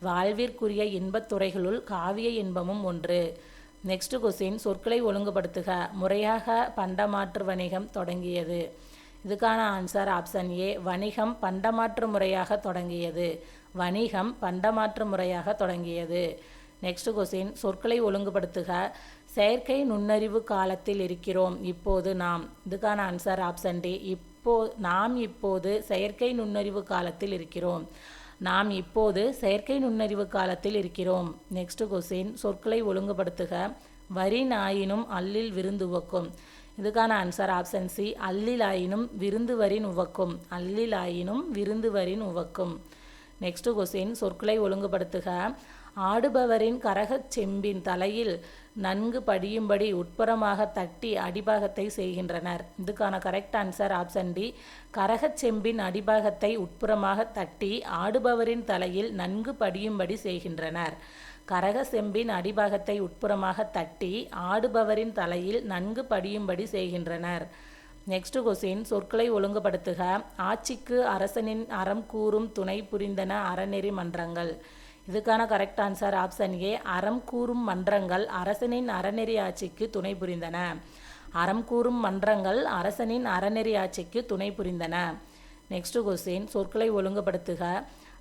வாழ்விற்குரிய இன்பத்துறைகளுள் காவிய இன்பமும் ஒன்று. நெக்ஸ்ட் கொஸ்டின் சொற்களை ஒழுங்குபடுத்துக. முறையாக பண்டமாற்று வணிகம் தொடங்கியது. இதுக்கான ஆன்சர் ஆப்ஷன் ஏ வணிகம் பண்டமாற்று முறையாக தொடங்கியது. வணிகம் பண்டமாற்று முறையாக தொடங்கியது. நெக்ஸ்ட் கொஸ்டின் சொற்களை ஒழுங்குபடுத்துக. செயற்கை நுண்ணறிவு காலத்தில் இருக்கிறோம் இப்போது நாம். இதுக்கான ஆன்சர் ஆப்ஷன் டி நாம் இப்போது செயற்கை நுண்ணறிவு காலத்தில் இருக்கிறோம். நாம் இப்போது செயற்கை நுண்ணறிவு காலத்தில் இருக்கிறோம். நெக்ஸ்ட் கொஸ்டின் சொற்களை ஒழுங்குபடுத்துக. வரின் ஆயினும் அல்லில் விருந்து உவக்கும். இதுக்கான ஆன்சர் ஆப்ஷன் சி அல்லில் ஆயினும் விருந்துவரின் உவக்கும். அல்லில் ஆயினும் விருந்துவரின் உவக்கும். நெக்ஸ்ட் கொஸ்டின் சொற்களை ஒழுங்குபடுத்துக. ஆடுபவரின் கரகச் செம்பின் தலையில் நன்கு படியும்படி உட்புறமாக தட்டி அடிபாகத்தை செய்கின்றனர். இதுக்கான கரெக்ட் ஆன்சர் ஆப்ஷன் டி கரகச் செம்பின் அடிபாகத்தை உட்புறமாக தட்டி ஆடுபவரின் தலையில் நன்கு படியும்படி செய்கின்றனர். கரக செம்பின் அடிபாகத்தை உட்புறமாக தட்டி ஆடுபவரின் தலையில் நன்கு படியும்படி செய்கின்றனர். நெக்ஸ்ட் கொஸ்டின் சொற்களை ஒழுங்குபடுத்துக. ஆட்சிக்கு அரசனின் அறம் கூறும் துணை புரிந்தன அறநெறி மன்றங்கள். இதுக்கான கரெக்ட் ஆன்சர் ஆப்ஷன் ஏ அறம் கூறும் மன்றங்கள் அரசனின் அறநெறி ஆட்சிக்கு துணை புரிந்தன. அறம் கூறும் மன்றங்கள் அரசனின் அறநெறி ஆட்சிக்கு துணை புரிந்தன. நெக்ஸ்ட் கொஸ்டின் சொற்களை ஒழுங்குபடுத்துக.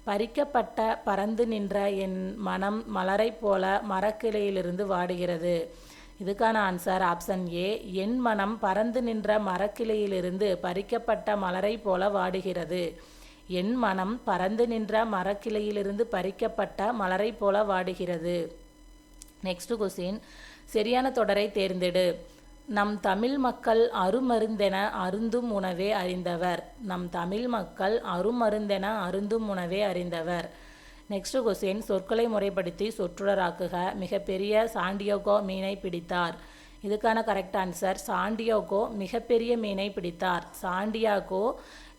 பறிக்கப்பட்ட பறந்து நின்ற என் மனம் மலரை போல மரக்கிளையிலிருந்து வாடுகிறது. இதுக்கான ஆன்சர் ஆப்ஷன் ஏ என் மனம் பறந்து நின்ற மரக்கிளையிலிருந்து பறிக்கப்பட்ட மலரை போல வாடுகிறது. என் மனம் பறந்து நின்ற மரக்கிளையிலிருந்து பறிக்கப்பட்ட மலரை போல வாடுகிறது. நெக்ஸ்ட் கொஸ்டின் சரியான தொடரை தேர்ந்தெடு. நம் தமிழ் மக்கள் அருமருந்தென அருந்தும் உணவே அறிந்தவர். நம் தமிழ் மக்கள் அருமருந்தென அருந்தும் உணவே அறிந்தவர். நெக்ஸ்ட் கொஸ்டின் சொற்களை முறைப்படுத்தி சொற்றொடராக்குக. மிகப்பெரிய சாண்டியாகோ மீனை பிடித்தார். இதுக்கான கரெக்ட் ஆன்சர் சாண்டியாகோ மிகப்பெரிய மீனை பிடித்தார். சாண்டியாகோ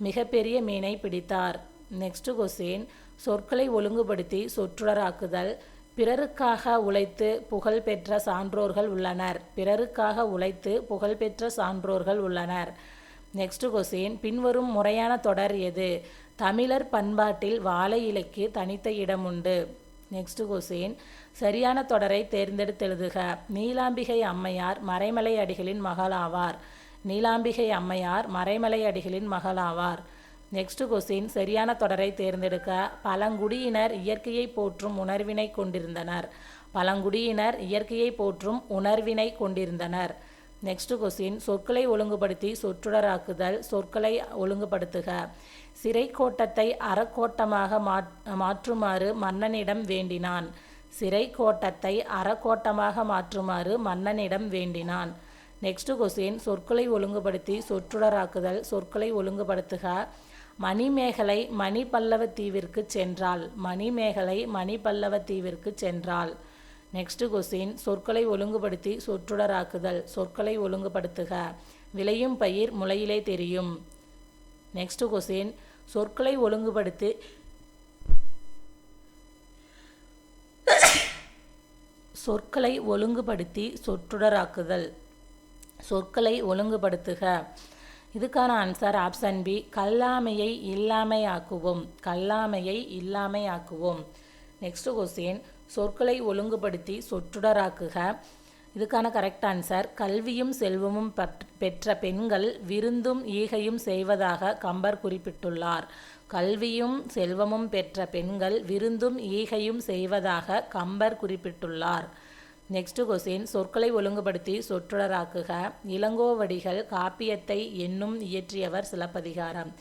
மிகப்பெரிய மீனை பிடித்தார். நெக்ஸ்ட் கொஸ்டின் சொற்களை ஒழுங்குபடுத்தி சொற்றொடராக்குதல். பிறருக்காக உழைத்து புகழ் பெற்ற சான்றோர்கள் உள்ளனர். பிறருக்காக உழைத்து புகழ் பெற்ற சான்றோர்கள் உள்ளனர். நெக்ஸ்ட் கொஸ்டின் பின்வரும் முறையான தொடர் எது? தமிழர் பண்பாட்டில் வாழை இலைக்கு தனித்த இடம் உண்டு. நெக்ஸ்ட் கொஸ்டின் சரியான தொடரை தேர்ந்தெடுத்தெழுதுக. நீலாம்பிகை அம்மையார் மறைமலை அடிகளின் மகளாவார். நீலாம்பிகை அம்மையார் மறைமலை அடிகளின் மகளாவார். நெக்ஸ்ட் கொஸ்டின் சரியான தொடரை தேர்ந்தெடுக்க. பழங்குடியினர் இயற்கையை போற்றும் உணர்வினை கொண்டிருந்தனர். பழங்குடியினர் இயற்கையை போற்றும் உணர்வினை கொண்டிருந்தனர். நெக்ஸ்ட் கொஸ்டின் சொற்களை ஒழுங்குபடுத்தி சொற்றொடராக்குதல். சொற்களை ஒழுங்குபடுத்துக. சிறை கோட்டத்தை அறக்கோட்டமாக மாற்றுமாறு மன்னனிடம் வேண்டினான். சிறை கோட்டத்தை அறக்கோட்டமாக மாற்றுமாறு மன்னனிடம் வேண்டினான். நெக்ஸ்ட் கொஸ்டின் சொற்களை ஒழுங்குபடுத்தி சொற்றொடராக்குதல். சொற்களை ஒழுங்குபடுத்துக. மணிமேகலை மணிபல்லவ தீவிற்கு சென்றாள். மணிமேகலை மணிபல்லவ தீவிற்கு சென்றாள். நெக்ஸ்ட் கொஸ்டின் சொற்களை ஒழுங்குபடுத்தி சொற்றொடராக்குதல். சொற்களை ஒழுங்குபடுத்துக. விளையும் பயிர் முளையிலே தெரியும். நெக்ஸ்ட் கொஸ்டின் சொற்களை ஒழுங்குபடுத்தி சொற்களை ஒழுங்குபடுத்தி சொற்றொடராக்குதல். சொற்களை ஒழுங்குபடுத்துக. இதுக்கான ஆன்சர் ஆப்ஷன் பி, கல்லாமையை இல்லாமையாக்குவோம். கல்லாமையை இல்லாமையாக்குவோம். நெக்ஸ்ட் கொஸ்டின், சொற்களை ஒழுங்குபடுத்தி சொற்றொடராக்குக. இதுக்கான கரெக்ட் ஆன்சர், கல்வியும் செல்வமும் பெற்ற பெண்கள் விருந்தும் ஈகையும் செய்வதாக கம்பர் குறிப்பிட்டுள்ளார். கல்வியும் செல்வமும் பெற்ற பெண்கள் விருந்தும் ஈகையும் செய்வதாக கம்பர் குறிப்பிட்டுள்ளார். நெக்ஸ்ட் கொஸ்டின், சொற்களை ஒழுங்குபடுத்தி சொற்றொடராக்குக. இளங்கோவடிகள் காப்பியத்தை என்னும் இயற்றியவர் சிலப்பதிகாரம்.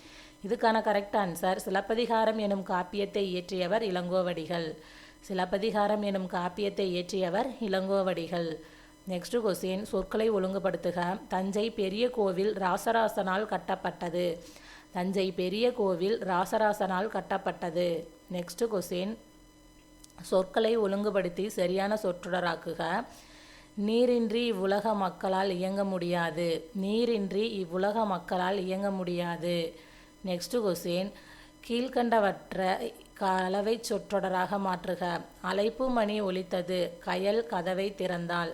இதுக்கான கரெக்ட் ஆன்சர், சிலப்பதிகாரம் எனும் காப்பியத்தை இயற்றியவர் இளங்கோவடிகள். சிலப்பதிகாரம் எனும் காப்பியத்தை இயற்றியவர் இளங்கோவடிகள். நெக்ஸ்ட் கொஸ்டின், சொற்களை ஒழுங்குபடுத்துக. தஞ்சை பெரிய கோவில் ராசராசனால் கட்டப்பட்டது. தஞ்சை பெரிய கோவில் ராசராசனால் கட்டப்பட்டது. நெக்ஸ்ட் கொஸ்டின், சொற்களை ஒழுங்குபடுத்தி சரியான சொற்றொடராக்குக. நீரின்றி இவ்வுலக மக்களால் இயங்க முடியாது. நீரின்றி இவ்வுலக மக்களால் இயங்க முடியாது. நெக்ஸ்ட் கொஸ்டின், கீழ்கண்டவற்றை கலவை சொற்றொடராக மாற்றுக. அழைப்பு மணி ஒலித்தது, கயல் கதவை திறந்தாள்.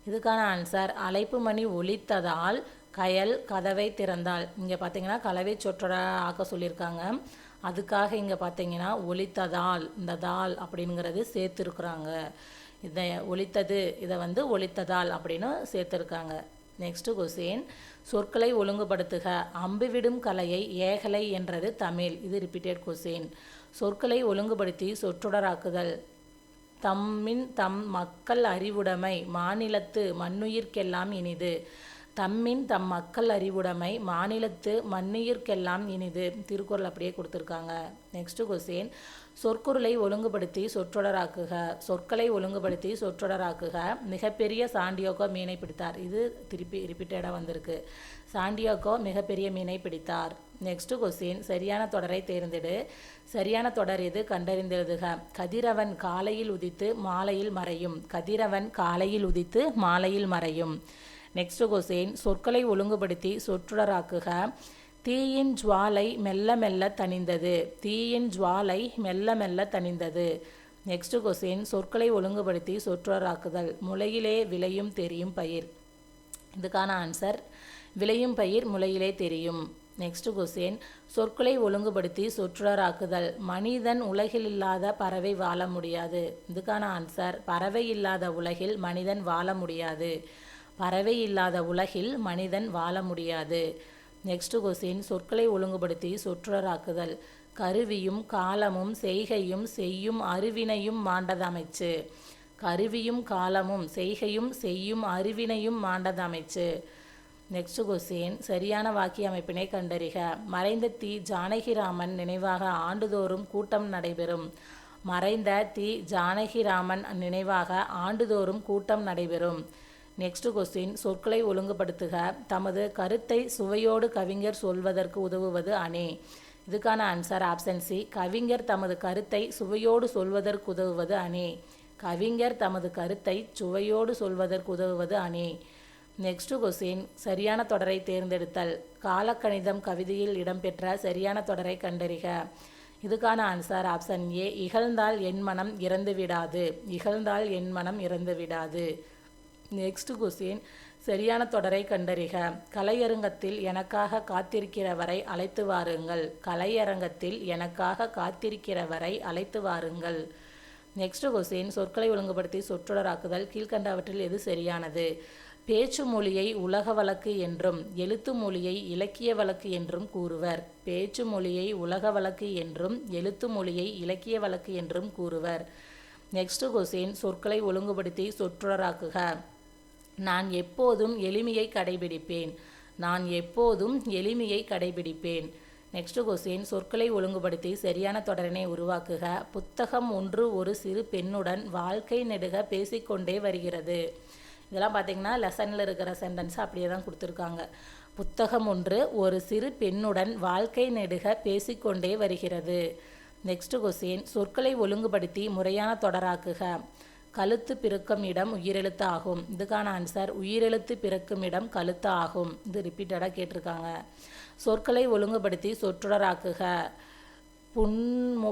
இதுக்கான ஆன்சர், அழைப்பு மணி ஒலித்ததால் கயல் கதவை திறந்தாள். இங்கே பார்த்தீங்கன்னா கலவை சொற்றொடராக ஆக்க சொல்லியிருக்காங்க. அதுக்காக இங்கே பார்த்தீங்கன்னா ஒலித்ததால், இந்த தால் அப்படிங்கிறது சேர்த்துருக்குறாங்க. இதை ஒலித்தது, இதை ஒலித்ததால் அப்படின்னு சேர்த்துருக்காங்க. நெக்ஸ்ட் கொஸ்டின், சொற்களை ஒழுங்குபடுத்துக. அம்பு விடும் கலையை ஏகலை என்றது தமிழ். இது ரிப்பீட்டட் கொஸ்டின். சொற்களை ஒழுங்குபடுத்தி சொற்றொடராக்குதல். தம்மின் தம் மக்கள் அறிவுடைமை மாநிலத்து மண்ணுயிர்க்கெல்லாம் இனிது. தம்மின் தம் மக்கள் அறிவுடைமை மாநிலத்து மண்ணுயிர்க்கெல்லாம் இனிது. திருக்குறள் அப்படியே கொடுத்துருக்காங்க. நெக்ஸ்ட் கொஸ்டின், சொற்குறளை ஒழுங்குபடுத்தி சொற்றொடராக்குக. சொற்களை ஒழுங்குபடுத்தி சொற்றொடராக்குக. மிகப்பெரிய சாண்டியோகோ மீனை பிடித்தார். இது திருப்பி ரிப்பீட்டடாக வந்திருக்கு. சாண்டியோகோ மிகப்பெரிய மீனை பிடித்தார். நெக்ஸ்ட் கொஸ்டின், சரியான தொடரை தேர்ந்தெடு. சரியான தொடர் எது கண்டறிந்தெழுதுக. கதிரவன் காலையில் உதித்து மாலையில் மறையும். கதிரவன் காலையில் உதித்து மாலையில் மறையும். நெக்ஸ்ட் கொஸ்டின், சொற்களை ஒழுங்குபடுத்தி சொற்றொடராக்குக. தீயின் ஜுவாலை மெல்ல மெல்ல தணிந்தது. தீயின் ஜுவாலை மெல்ல மெல்ல தணிந்தது. நெக்ஸ்ட் கொஸ்டின், சொற்களை ஒழுங்குபடுத்தி சொற்றொடராக்குதல். முளையிலே விளையும் தெரியும் பயிர். இதுக்கான ஆன்சர், விளையும் பயிர் முளையிலே தெரியும். நெக்ஸ்ட் கொஸ்டின், சொற்களை ஒழுங்குபடுத்தி சொற்றொடராக்குதல். மனிதன் உலகில் இல்லாத பறவை வாழ முடியாது. இதுக்கான ஆன்சர், பறவை இல்லாத உலகில் மனிதன் வாழ முடியாது. பறவை இல்லாத உலகில் மனிதன் வாழ முடியாது. நெக்ஸ்ட் கொஸ்டின், சொற்களை ஒழுங்குபடுத்தி சொற்றொடராக்குதல். கருவியும் காலமும் செய்கையும் செய்யும் அறிவினையும் மாண்டதமைச்சு. கருவியும் காலமும் செய்கையும் செய்யும் அறிவினையும் மாண்டதமைச்சு. நெக்ஸ்ட் கொஸ்டின், சரியான வாக்கிய அமைப்பினை கண்டறிக. மறைந்த தி ஜானகிராமன் நினைவாக ஆண்டுதோறும் கூட்டம் நடைபெறும். மறைந்த தி ஜானகிராமன் நினைவாக ஆண்டுதோறும் கூட்டம் நடைபெறும். நெக்ஸ்ட் கொஸ்டின், சொற்களை ஒழுங்குபடுத்துக. தமது கருத்தை சுவையோடு கவிஞர் சொல்வதற்கு உதவுவது அணி. இதுக்கான ஆன்சர் ஆப்ஷன் சி, கவிஞர் தமது கருத்தை சுவையோடு சொல்வதற்கு உதவுவது அணி. கவிஞர் தமது கருத்தை சுவையோடு சொல்வதற்கு உதவுவது அணி. நெக்ஸ்ட் கொஸ்டின், சரியான தொடரை தேர்ந்தெடுத்தல். காலக்கணிதம் கவிதையில் இடம்பெற்ற சரியான தொடரை கண்டறிக. இதுக்கான ஆன்சர் ஆப்ஷன் ஏ, இகழ்ந்தால் என் மனம் இறந்து விடாது. இகழ்ந்தால் என் மனம் இறந்து விடாது. நெக்ஸ்ட் கொஸ்டின், சரியான தொடரை கண்டறிக. கலையரங்கத்தில் எனக்காக காத்திருக்கிறவரை அழைத்து வாருங்கள். கலையரங்கத்தில் எனக்காக காத்திருக்கிறவரை அழைத்து வாருங்கள். நெக்ஸ்ட் கொஸ்டின், சொற்களை ஒழுங்குபடுத்தி சொற்றொடராக்குதல். கீழ்கண்டவற்றில் எது சரியானது. பேச்சு மொழியை உலக வழக்கு என்றும் எழுத்து மொழியை இலக்கிய வழக்கு என்றும் கூறுவர். பேச்சு மொழியை உலக வழக்கு என்றும் எழுத்து மொழியை இலக்கிய வழக்கு என்றும் கூறுவர். நெக்ஸ்ட் கொஸ்டின், சொற்களை ஒழுங்குபடுத்தி சொற்றொடராக்குக. நான் எப்போதும் எளிமையை கடைபிடிப்பேன். நான் எப்போதும் எளிமையை கடைபிடிப்பேன். நெக்ஸ்ட் கொஸ்டின், சொற்களை ஒழுங்குபடுத்தி சரியான தொடரினை உருவாக்குக. புத்தகம் ஒன்று ஒரு சிறு பெண்ணுடன் வாழ்க்கை நெடுக பேசிக்கொண்டே வருகிறது. இதெல்லாம் பார்த்தீங்கன்னா லெசனில் இருக்கிற சென்டென்ஸ் அப்படியே தான் கொடுத்துருக்காங்க. புத்தகம் ஒன்று ஒரு சிறு பெண்ணுடன் வாழ்க்கை நெடுக பேசிக்கொண்டே வருகிறது. நெக்ஸ்ட் கொஸ்டின், சொற்களை ஒழுங்குபடுத்தி முறையான தொடராக்குக. கழுத்து பிறக்கும் இடம் உயிரெழுத்து ஆகும். இதுக்கான ஆன்சர், உயிரெழுத்து பிறக்கும் இடம் கழுத்து ஆகும். இது ரிப்பீட்டடாக கேட்டிருக்காங்க. சொற்களை ஒழுங்குபடுத்தி சொற்றொடராக்குக.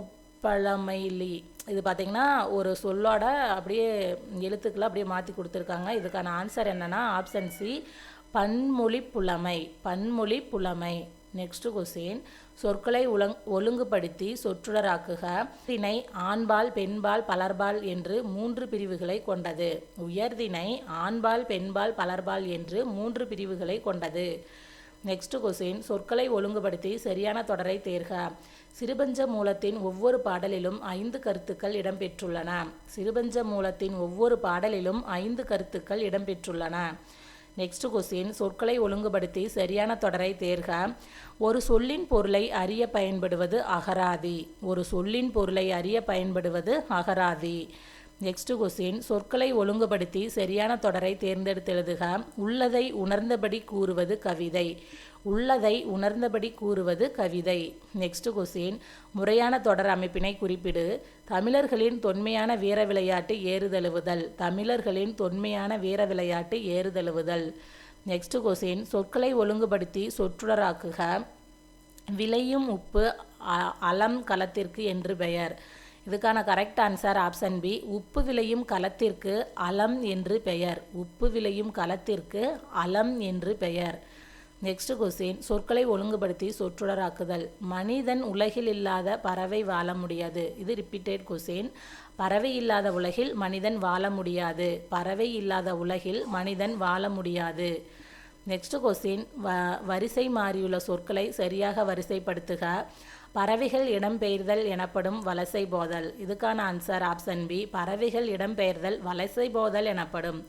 புன்முப்பழமைலி, இது பார்த்திங்கன்னா ஒரு சொல்லோட அப்படியே எழுத்துக்களை அப்படியே மாற்றி கொடுத்துருக்காங்க. இதுக்கான ஆன்சர் என்னென்னா ஆப்ஷன் சி, பன்மொழி புலமை. பன்மொழி புலமை. நெக்ஸ்ட் கொஸ்டின், சொற்களை ஒழுங்குபடுத்தி சொற்றொடராக்குக. திணை ஆண்பால் பெண்பால் பலர்பால் என்று 3 பிரிவுகளை கொண்டது. உயர்திணை ஆண்பால் பெண்பால் பலர்பால் என்று 3 பிரிவுகளை கொண்டது. நெக்ஸ்ட் கொஸ்டின், சொற்களை ஒழுங்குபடுத்தி சரியான தொடரை தேர்க. சிறுபஞ்ச மூலத்தின் ஒவ்வொரு பாடலிலும் 5 கருத்துக்கள் இடம்பெற்றுள்ளன. சிறுபஞ்ச மூலத்தின் ஒவ்வொரு பாடலிலும் 5 கருத்துக்கள் இடம்பெற்றுள்ளன. நெக்ஸ்ட் கொஸ்டின், சொற்களை ஒழுங்குபடுத்தி சரியான தொடரை தேர்க. ஒரு சொல்லின் பொருளை அறிய பயன்படுவது அகராதி. ஒரு சொல்லின் பொருளை அறிய பயன்படுவது அகராதி. நெக்ஸ்ட் கொஸ்டின், சொற்களை ஒழுங்குபடுத்தி சரியான தொடரை தேர்ந்தெடுத்தெழுதுக. உள்ளதை உணர்ந்தபடி கூறுவது கவிதை. உள்ளதை உணர்ந்தபடி கூறுவது கவிதை. நெக்ஸ்ட் கொஸ்டின், முறையான தொடர் அமைப்பினை குறிப்பிடு. தமிழர்களின் தொன்மையான வீர விளையாட்டு ஏறுதழுவுதல். தமிழர்களின் தொன்மையான வீர விளையாட்டு ஏறுதழுவுதல். நெக்ஸ்ட் கொஸ்டின், சொற்களை ஒழுங்குபடுத்தி சொற்றொடராக்குக. விளையும் உப்பு அலம் களத்திற்கு என்று பெயர். இதுக்கான கரெக்ட் ஆன்சர் ஆப்ஷன் பி. உப்பு விளையும் களத்திற்கு அலம் என்று பெயர். உப்பு விளையும் களத்திற்கு அலம் என்று பெயர். நெக்ஸ்ட் கொஸ்டின், சொற்களை ஒழுங்குபடுத்தி சொற்றொடராக்குதல். மனிதன் உலகில் இல்லாத பறவை வாழ முடியாது. இது ரிப்பீட்டட் கொஸ்டின். பறவை இல்லாத உலகில் மனிதன் வாழ முடியாது. பறவை இல்லாத உலகில் மனிதன் வாழ முடியாது. நெக்ஸ்ட் கொஸ்டின், வரிசை மாறியுள்ள சொற்களை சரியாக வரிசைப்படுத்துக. பறவைகள் இடம்பெயர்தல் எனப்படும் வலசை போதல். இதுக்கான ஆன்சர் ஆப்ஷன் பி. பறவைகள் இடம்பெயர்தல் வலசை போதல் எனப்படும்.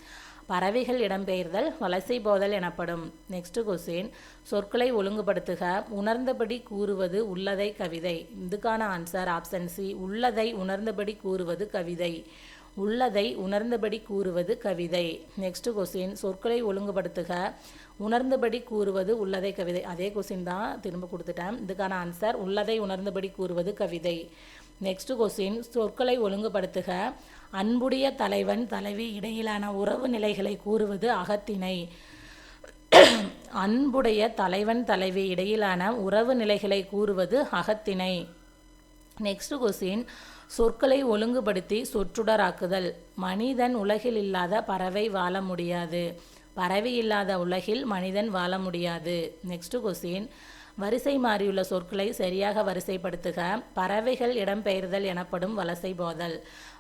பறவைகள் இடம்பெயர்தல் வலசை போதல் எனப்படும். நெக்ஸ்ட் கொஸ்டின், சொற்களை ஒழுங்குபடுத்துக. உணர்ந்தபடி கூறுவது உள்ளதை கவிதை. இதுக்கான ஆன்சர் ஆப்ஷன் சி. உள்ளதை உணர்ந்தபடி கூறுவது கவிதை. உள்ளதை உணர்ந்தபடி கூறுவது கவிதை. நெக்ஸ்ட் கொஸ்டின், சொற்களை ஒழுங்குபடுத்துக. உணர்ந்தபடி கூறுவது உள்ளதை கவிதை. அதே கொஸ்டின் தான் திரும்ப கொடுத்துட்டேன். இதுக்கான ஆன்சர் உள்ளதை உணர்ந்தபடி கூறுவது கவிதை. நெக்ஸ்ட் கொஸ்டின், சொற்களை ஒழுங்குபடுத்துக. அன்புடைய தலைவன் தலைவி இடையிலான உறவு நிலைகளை கூறுவது அகத்திணை. அன்புடைய தலைவன் தலைவி இடையிலான உறவு நிலைகளை கூறுவது அகத்திணை. நெக்ஸ்ட் கொஸ்டின், சொற்களை ஒழுங்குபடுத்தி சொற்றொடராக்குதல். மனிதன் உலகில் இல்லாத பறவை வாழ முடியாது. பறவை இல்லாத உலகில் மனிதன் வாழ முடியாது. நெக்ஸ்ட் கொஸ்டின், வரிசை மாறியுள்ள சொற்களை சரியாக வரிசைப்படுத்துக. பறவைகள் இடம்பெயர்தல் எனப்படும் வலசை போதல்.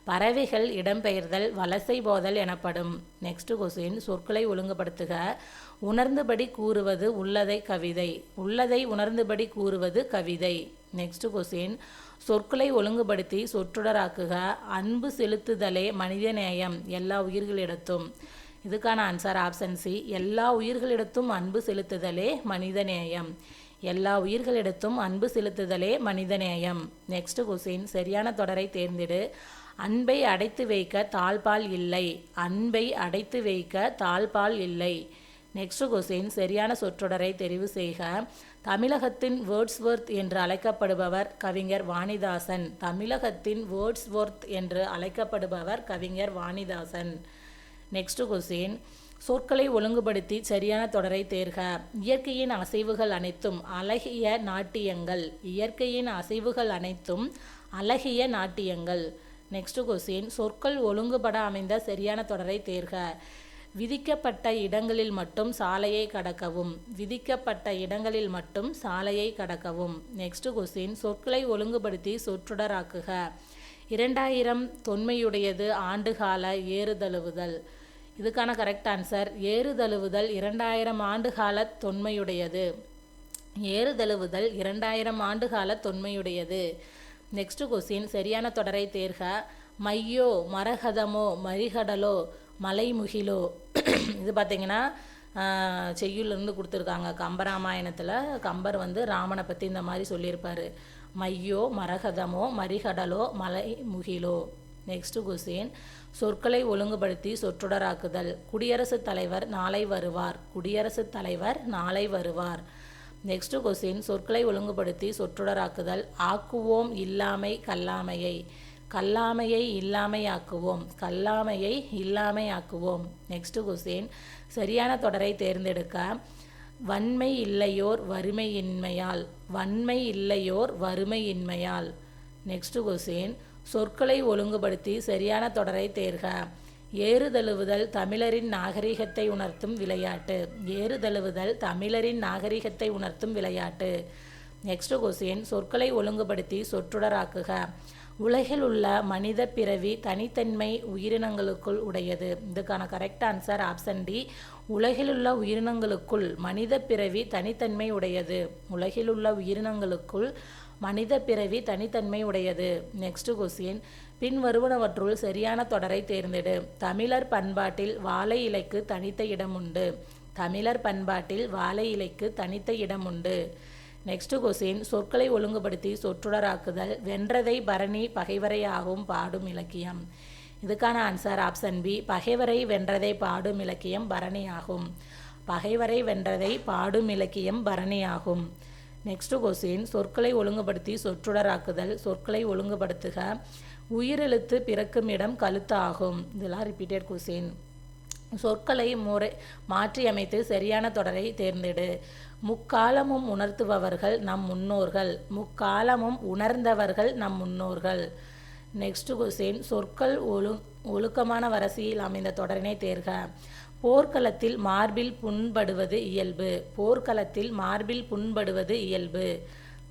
பறவைகள் இடம்பெயர்தல் வலசை போதல் எனப்படும். நெக்ஸ்ட் கொஸ்டின், சொற்களை ஒழுங்குபடுத்துக. உணர்ந்தபடி கூறுவது உள்ளதை கவிதை. உள்ளதை உணர்ந்தபடி கூறுவது கவிதை. நெக்ஸ்ட் கொஸ்டின், சொற்களை ஒழுங்குபடுத்தி சொற்றொடராக்குக. அன்பு செலுத்துதலே மனிதநேயம் எல்லா உயிர்களிடத்தும். இதுக்கான ஆன்சர் ஆப்ஷன் சி. எல்லா உயிர்களிடத்தும் அன்பு செலுத்துதலே மனிதநேயம். எல்லா உயிர்களிடத்தும் அன்பு செலுத்துதலே மனிதநேயம். நெக்ஸ்ட் கொஸ்டின், சரியான தொடரை தேர்ந்திடு. அன்பை அடைத்து வைக்க தாழ்பால் இல்லை. அன்பை அடைத்து வைக்க தாழ்பால் இல்லை. நெக்ஸ்ட் கொஸ்டின், சரியான சொற்றொடரை தெரிவு செய்க. தமிழகத்தின் வேர்ட்ஸ்வொர்த் என்று அழைக்கப்படுபவர் கவிஞர் வாணிதாசன். தமிழகத்தின் வேர்ட்ஸ்வொர்த் என்று அழைக்கப்படுபவர் கவிஞர் வாணிதாசன். நெக்ஸ்ட் கொஸ்டின், சொற்களை ஒழுங்குபடுத்தி சரியான தொடரை தேர்க. இயற்கையின் அசைவுகள் அனைத்தும் அழகிய நாட்டியங்கள். இயற்கையின் அசைவுகள் அனைத்தும் அழகிய நாட்டியங்கள். நெக்ஸ்ட் கொஸ்டின், சொற்கள் ஒழுங்குபட அமைந்த சரியான தொடரை தேர்க. விதிக்கப்பட்ட இடங்களில் மட்டும் சாலையை கடக்கவும். விதிக்கப்பட்ட இடங்களில் மட்டும் சாலையை கடக்கவும். நெக்ஸ்ட் கொஸ்டின், சொற்களை ஒழுங்குபடுத்தி சொற்றொடராக்குக. 2000 தொன்மையுடையது ஆண்டுகால ஏறுதழுவுதல். இதுக்கான கரெக்ட் ஆன்சர் ஏறுதழுவுதல் 2000 ஆண்டுகால தொன்மையுடையது. ஏறுதழுவுதல் 2000 ஆண்டுகால தொன்மையுடையது. நெக்ஸ்ட் கொஸ்டின், சரியான தொடரை தேர்க. மையோ மரகதமோ மரிகடலோ மலைமுகிலோ. இது பார்த்திங்கன்னா செய்யுள்லேருந்து கொடுத்துருக்காங்க. கம்பராமாயணத்தில் கம்பர் ராமனை பற்றி இந்த மாதிரி சொல்லியிருப்பார். மையோ மரகதமோ மரிகடலோ மலை முகிலோ. நெக்ஸ்ட் கொஸ்டின், சொற்களை ஒழுங்குபடுத்தி சொற்றொடராக்குதல். குடியரசுத் தலைவர் நாளை வருவார். குடியரசுத் தலைவர் நாளை வருவார். நெக்ஸ்ட் கொஸ்டின், சொற்களை ஒழுங்குபடுத்தி சொற்றொடராக்குதல். ஆக்குவோம் இல்லாமை கல்லாமையை. கல்லாமையை இல்லாமை ஆக்குவோம். கல்லாமையை இல்லாமை ஆக்குவோம். நெக்ஸ்ட் கொஸ்டின், சரியான தொடரை தேர்ந்தெடுக்க. வன்மை இல்லையோர் வறுமையின்மையால். வன்மை இல்லையோர் வறுமையின்மையால். நெக்ஸ்ட் கொஸ்டின், சொற்களை ஒழுங்குபடுத்தி சரியான தொடரை தேர்க. ஏறுதழுவுதல் தமிழரின் நாகரிகத்தை உணர்த்தும் விளையாட்டு. ஏறுதழுவுதல் தமிழரின் நாகரிகத்தை உணர்த்தும் விளையாட்டு. நெக்ஸ்ட் கொஸ்டின், சொற்களை ஒழுங்குபடுத்தி சொற்றொடராக்குக. உலகில் உள்ள மனித பிறவி தனித்தன்மை உயிரினங்களுக்குள் உடையது. இதுக்கான கரெக்ட் ஆன்சர் ஆப்ஷன் டி. உலகிலுள்ள உயிரினங்களுக்குள் மனித பிறவி தனித்தன்மை உடையது. உலகிலுள்ள உயிரினங்களுக்குள் மனித பிறவி தனித்தன்மை உடையது. நெக்ஸ்ட் கொஸ்டின், பின் வருவனவற்றுள் சரியான தொடரை தேர்ந்தெடு. தமிழர் பண்பாட்டில் வாழை இலைக்கு தனித்த இடம் உண்டு. தமிழர் பண்பாட்டில் வாழை இலைக்கு தனித்த இடம் உண்டு. நெக்ஸ்ட் கொஸ்டின், சொற்களை ஒழுங்குபடுத்தி சொற்றொடராக்குதல். வென்றதை பரணி பகைவரை ஆகும் பாடும் இலக்கியம். இதுக்கான ஆன்சர் ஆப்ஷன் பி. பகைவரை வென்றதை பாடும் இலக்கியம் பரணி ஆகும். பகைவரை வென்றதை பாடும் இலக்கியம் பரணி ஆகும். நெக்ஸ்ட் கொஸ்டின், சொற்களை ஒழுங்குபடுத்தி சொற்றொடராக்குதல். சொற்களை ஒழுங்குபடுத்துக. உயிரெழுத்து பிறக்கும் இடம் கழுத்து ஆகும். இதெல்லாம் ரிப்பீட்டட் கொஸ்டின். சொற்களை மாற்றி அமைத்து சரியான தொடரை தேர்ந்தெடு. முக்காலமும் உணர்த்துபவர்கள் நம் முன்னோர்கள். முக்காலமும் உணர்ந்தவர்கள் நம் முன்னோர்கள். நெக்ஸ்ட் கொஸ்டின், சொற்கள் ஒழுக்கமான வரிசையில் அமைந்த தொடரினை தேர்க. போர்க்களத்தில் மார்பில் புண்படுவது இயல்பு. போர்க்களத்தில் மார்பில் புண்படுவது இயல்பு.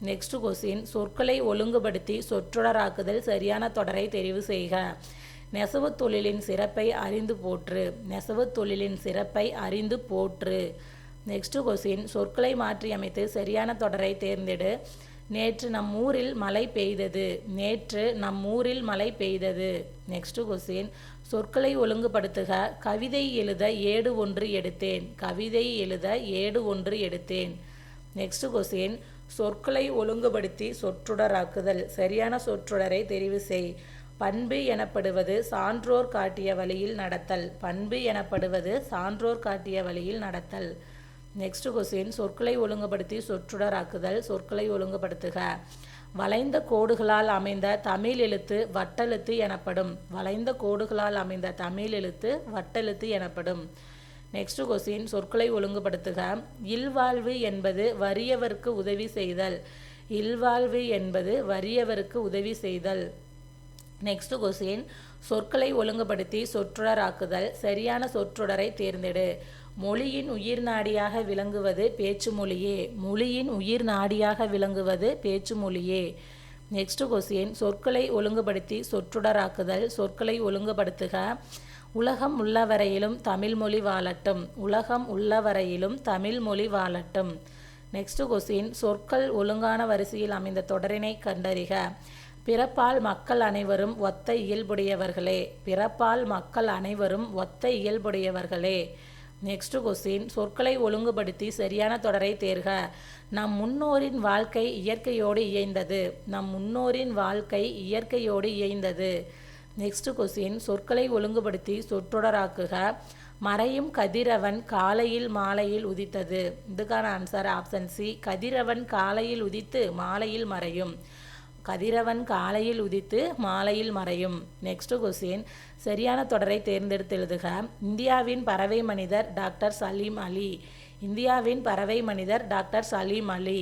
நெக்ஸ்ட் கொஸ்டின், சொற்களை ஒழுங்குபடுத்தி சொற்றொடராக்குதல். சரியான தொடரை தெரிவு செய்க. நெசவு தொழிலின் சிறப்பை அறிந்து போற்று. நெசவு தொழிலின் சிறப்பை அறிந்து போற்று. நெக்ஸ்ட் கொஸ்டின், சொற்களை மாற்றி அமைத்து சரியான தொடரை தேர்ந்தெடு. நேற்று நம் ஊரில் மழை பெய்தது. நேற்று நம் ஊரில் மழை பெய்தது. நெக்ஸ்ட் கொஸ்டின், சொற்களை ஒழுங்குபடுத்துக. கவிதை எழுத ஏடு ஒன்று எடுத்தேன். கவிதை எழுத ஏடு ஒன்று எடுத்தேன். நெக்ஸ்ட் கொஸ்டின், சொற்களை ஒழுங்குபடுத்தி சொற்றொடராக்குதல். சரியான சொற்றொடரை தெரிவு செய். பண்பு எனப்படுவது சான்றோர் காட்டிய வழியில் நடத்தல். பண்பு எனப்படுவது சான்றோர் காட்டிய வழியில் நடத்தல். நெக்ஸ்ட் கொஸ்டின், சொற்களை ஒழுங்குபடுத்தி சொற்றொடராக்குதல். சொற்களை ஒழுங்குபடுத்துக. வளைந்த கோடுகளால் அமைந்த தமிழ் எழுத்து வட்டெழுத்து எனப்படும். வளைந்த கோடுகளால் அமைந்த தமிழ் எழுத்து வட்டெழுத்து எனப்படும். நெக்ஸ்ட் கொஸ்டின், சொற்களை ஒழுங்குபடுத்துக. இல்வாழ்வு என்பது வறியவருக்கு உதவி செய்தல். இல்வாழ்வு என்பது வறியவருக்கு உதவி செய்தல். நெக்ஸ்ட் கொஸ்டின், சொற்களை ஒழுங்குபடுத்தி சொற்றொடராக்குதல். சரியான சொற்றொடரை தேர்ந்தெடு. மொழியின் உயிர் நாடியாக விளங்குவது பேச்சு மொழியே. மொழியின் உயிர் நாடியாக விளங்குவது பேச்சு மொழியே. நெக்ஸ்ட் கொஸ்டின், சொற்களை ஒழுங்குபடுத்தி சொற்றொடராக்குதல். சொற்களை ஒழுங்குபடுத்துக. உலகம் உள்ளவரையிலும் தமிழ்மொழி வாழட்டும். உலகம் உள்ளவரையிலும் தமிழ்மொழி வாழட்டும். நெக்ஸ்ட் கொஸ்டின், சொற்கள் ஒழுங்கான வரிசையில் அமைந்த தொடரினை கண்டறிக. பிறப்பால் மக்கள் அனைவரும் ஒத்த இயல்புடையவர்களே. பிறப்பால் மக்கள் அனைவரும் ஒத்த இயல்புடையவர்களே. நெக்ஸ்ட் கொஸ்டின், சொற்களை ஒழுங்குபடுத்தி சரியான தொடரை தேர்க. நம் முன்னோரின் வாழ்க்கை இயற்கையோடு இயைந்தது. நம் முன்னோரின் வாழ்க்கை இயற்கையோடு இயைந்தது. நெக்ஸ்ட் கொஸ்டின், சொற்களை ஒழுங்குபடுத்தி சொற்றொடராக்குக. மறையும் கதிரவன் காலையில் மாலையில் உதித்தது. இதுக்கான ஆன்சர் ஆப்ஷன் சி. கதிரவன் காலையில் உதித்து மாலையில் மறையும். கதிரவன் காலையில் உதித்து மாலையில் மறையும். நெக்ஸ்ட் கொஸ்டின், சரியான தொடரை தேர்ந்தெடுத்து எழுதுக. இந்தியாவின் பறவை மனிதர் டாக்டர் சலீம் அலி. இந்தியாவின் பறவை மனிதர் டாக்டர் சலீம் அலி.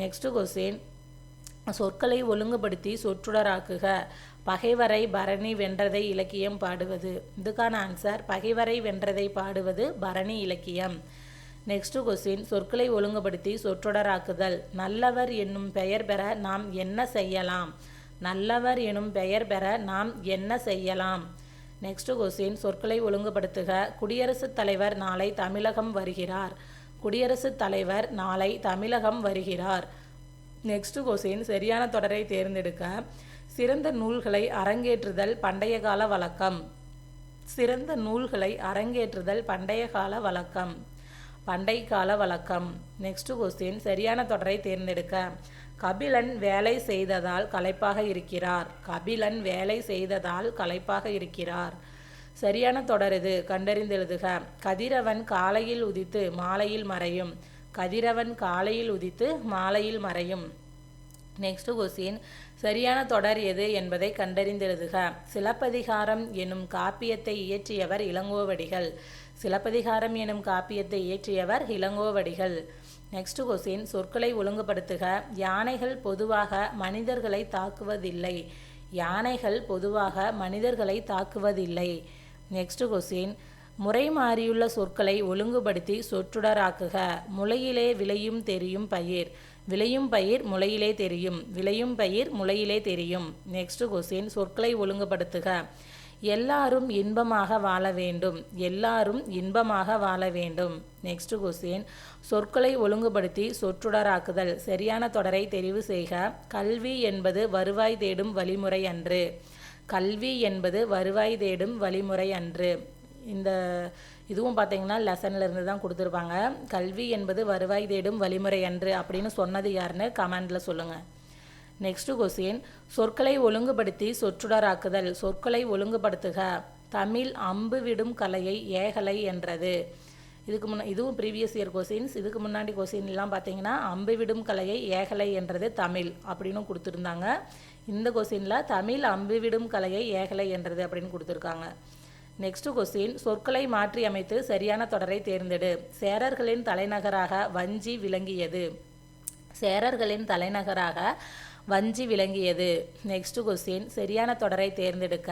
நெக்ஸ்ட் கொஸ்டின், சொற்களை ஒழுங்குபடுத்தி சொற்றொடராக்குக. பகைவரை பரணி வென்றதை இலக்கியம் பாடுவது. இதுக்கான ஆன்சர் பகைவரை வென்றதை பாடுவது பரணி இலக்கியம். நெக்ஸ்ட் கொஸ்டின், சொற்களை ஒழுங்குபடுத்தி சொற்றொடராக்குதல். நல்லவர் என்னும் பெயர் பெற நாம் என்ன செய்யலாம். நல்லவர் எனும் பெயர் பெற நாம் என்ன செய்யலாம். நெக்ஸ்ட் கொஸ்டின், சொற்களை ஒழுங்குபடுத்துக. குடியரசுத் தலைவர் நாளை தமிழகம் வருகிறார். குடியரசுத் தலைவர் நாளை தமிழகம் வருகிறார். நெக்ஸ்ட் கொஸ்டின், சரியான தொடரை தேர்ந்தெடுக்க. சிறந்த நூல்களை அரங்கேற்றுதல் பண்டைய கால வழக்கம். சிறந்த நூல்களை அரங்கேற்றுதல் பண்டைய கால வழக்கம். பண்டை கால வழக்கம். நெக்ஸ்ட் கொஸ்டின், சரியான தொடரை தேர்ந்தெடுக்க. கபிலன் வேலை செய்ததால் களைப்பாக இருக்கிறார். கபிலன் வேலை செய்ததால் களைப்பாக இருக்கிறார். சரியான தொடர் இது கண்டறிந்து எழுதுக. கதிரவன் காலையில் உதித்து மாலையில் மறையும். கதிரவன் காலையில் உதித்து மாலையில் மறையும். நெக்ஸ்ட் கொஸ்டின், சரியான தொடர் எது என்பதை கண்டறிந்து எழுதுக. சிலப்பதிகாரம் எனும் காப்பியத்தை இயற்றியவர் இளங்கோவடிகள். சிலப்பதிகாரம் எனும் காப்பியத்தை இயற்றியவர் இளங்கோவடிகள். நெக்ஸ்ட் கொஸ்டின், சொற்களை ஒழுங்குபடுத்துக. யானைகள் பொதுவாக மனிதர்களை தாக்குவதில்லை. யானைகள் பொதுவாக மனிதர்களை தாக்குவதில்லை. நெக்ஸ்ட் கொஸ்டின், முறை மாறியுள்ள சொற்களை ஒழுங்குபடுத்தி சொற்றொடராக்குக. முளையிலே விளையும் தெரியும் பயிர். விளையும் பயிர் முளையிலே தெரியும். விளையும் பயிர் முளையிலே தெரியும். நெக்ஸ்ட் கொஸ்டின், சொற்களை ஒழுங்குபடுத்துக. எல்லாரும் இன்பமாக வாழ வேண்டும். எல்லாரும் இன்பமாக வாழ வேண்டும். நெக்ஸ்ட் கொஸ்டின், சொற்களை ஒழுங்குபடுத்தி சொற்றொடராக்குதல். சரியான தொடரை தெரிவு செய்க. கல்வி என்பது வருவாய் தேடும் வழிமுறை அன்று. கல்வி என்பது வருவாய் தேடும் வழிமுறை அன்று. இந்த இதுவும் பார்த்தீங்கன்னா லெசன்ல இருந்து தான் கொடுத்துருப்பாங்க. கல்வி என்பது வருவாய் தேடும் வழிமுறை அன்று அப்படின்னு சொன்னது யாருன்னு கமெண்டில் சொல்லுங்கள். நெக்ஸ்ட் கொஸ்டின், சொற்களை ஒழுங்குபடுத்தி சொற்றொடராக்குதல். சொற்களை ஒழுங்குபடுத்துக. தமிழ் அம்பு விடும் கலையை ஏகலை என்றது. இதுவும் ப்ரீவியஸ் இயர் கொஸ்டின்ஸ். இதுக்கு முன்னாடி கொஸ்டின்லாம் பார்த்தீங்கன்னா அம்பு விடும் கலையை ஏகலை என்றது தமிழ் அப்படின்னு கொடுத்துருந்தாங்க. இந்த கொஸ்டினில் தமிழ் அம்பு விடும் கலையை ஏகலை என்றது அப்படின்னு கொடுத்துருக்காங்க. நெக்ஸ்ட் கொஸ்டின், சொற்களை மாற்றி அமைத்து சரியான தொடரை தேர்ந்தெடு. சேரர்களின் தலைநகராக வஞ்சி விளங்கியது. சேரர்களின் தலைநகராக வஞ்சி விளங்கியது. நெக்ஸ்ட் கொஸ்டின், சரியான தொடரை தேர்ந்தெடுக்க.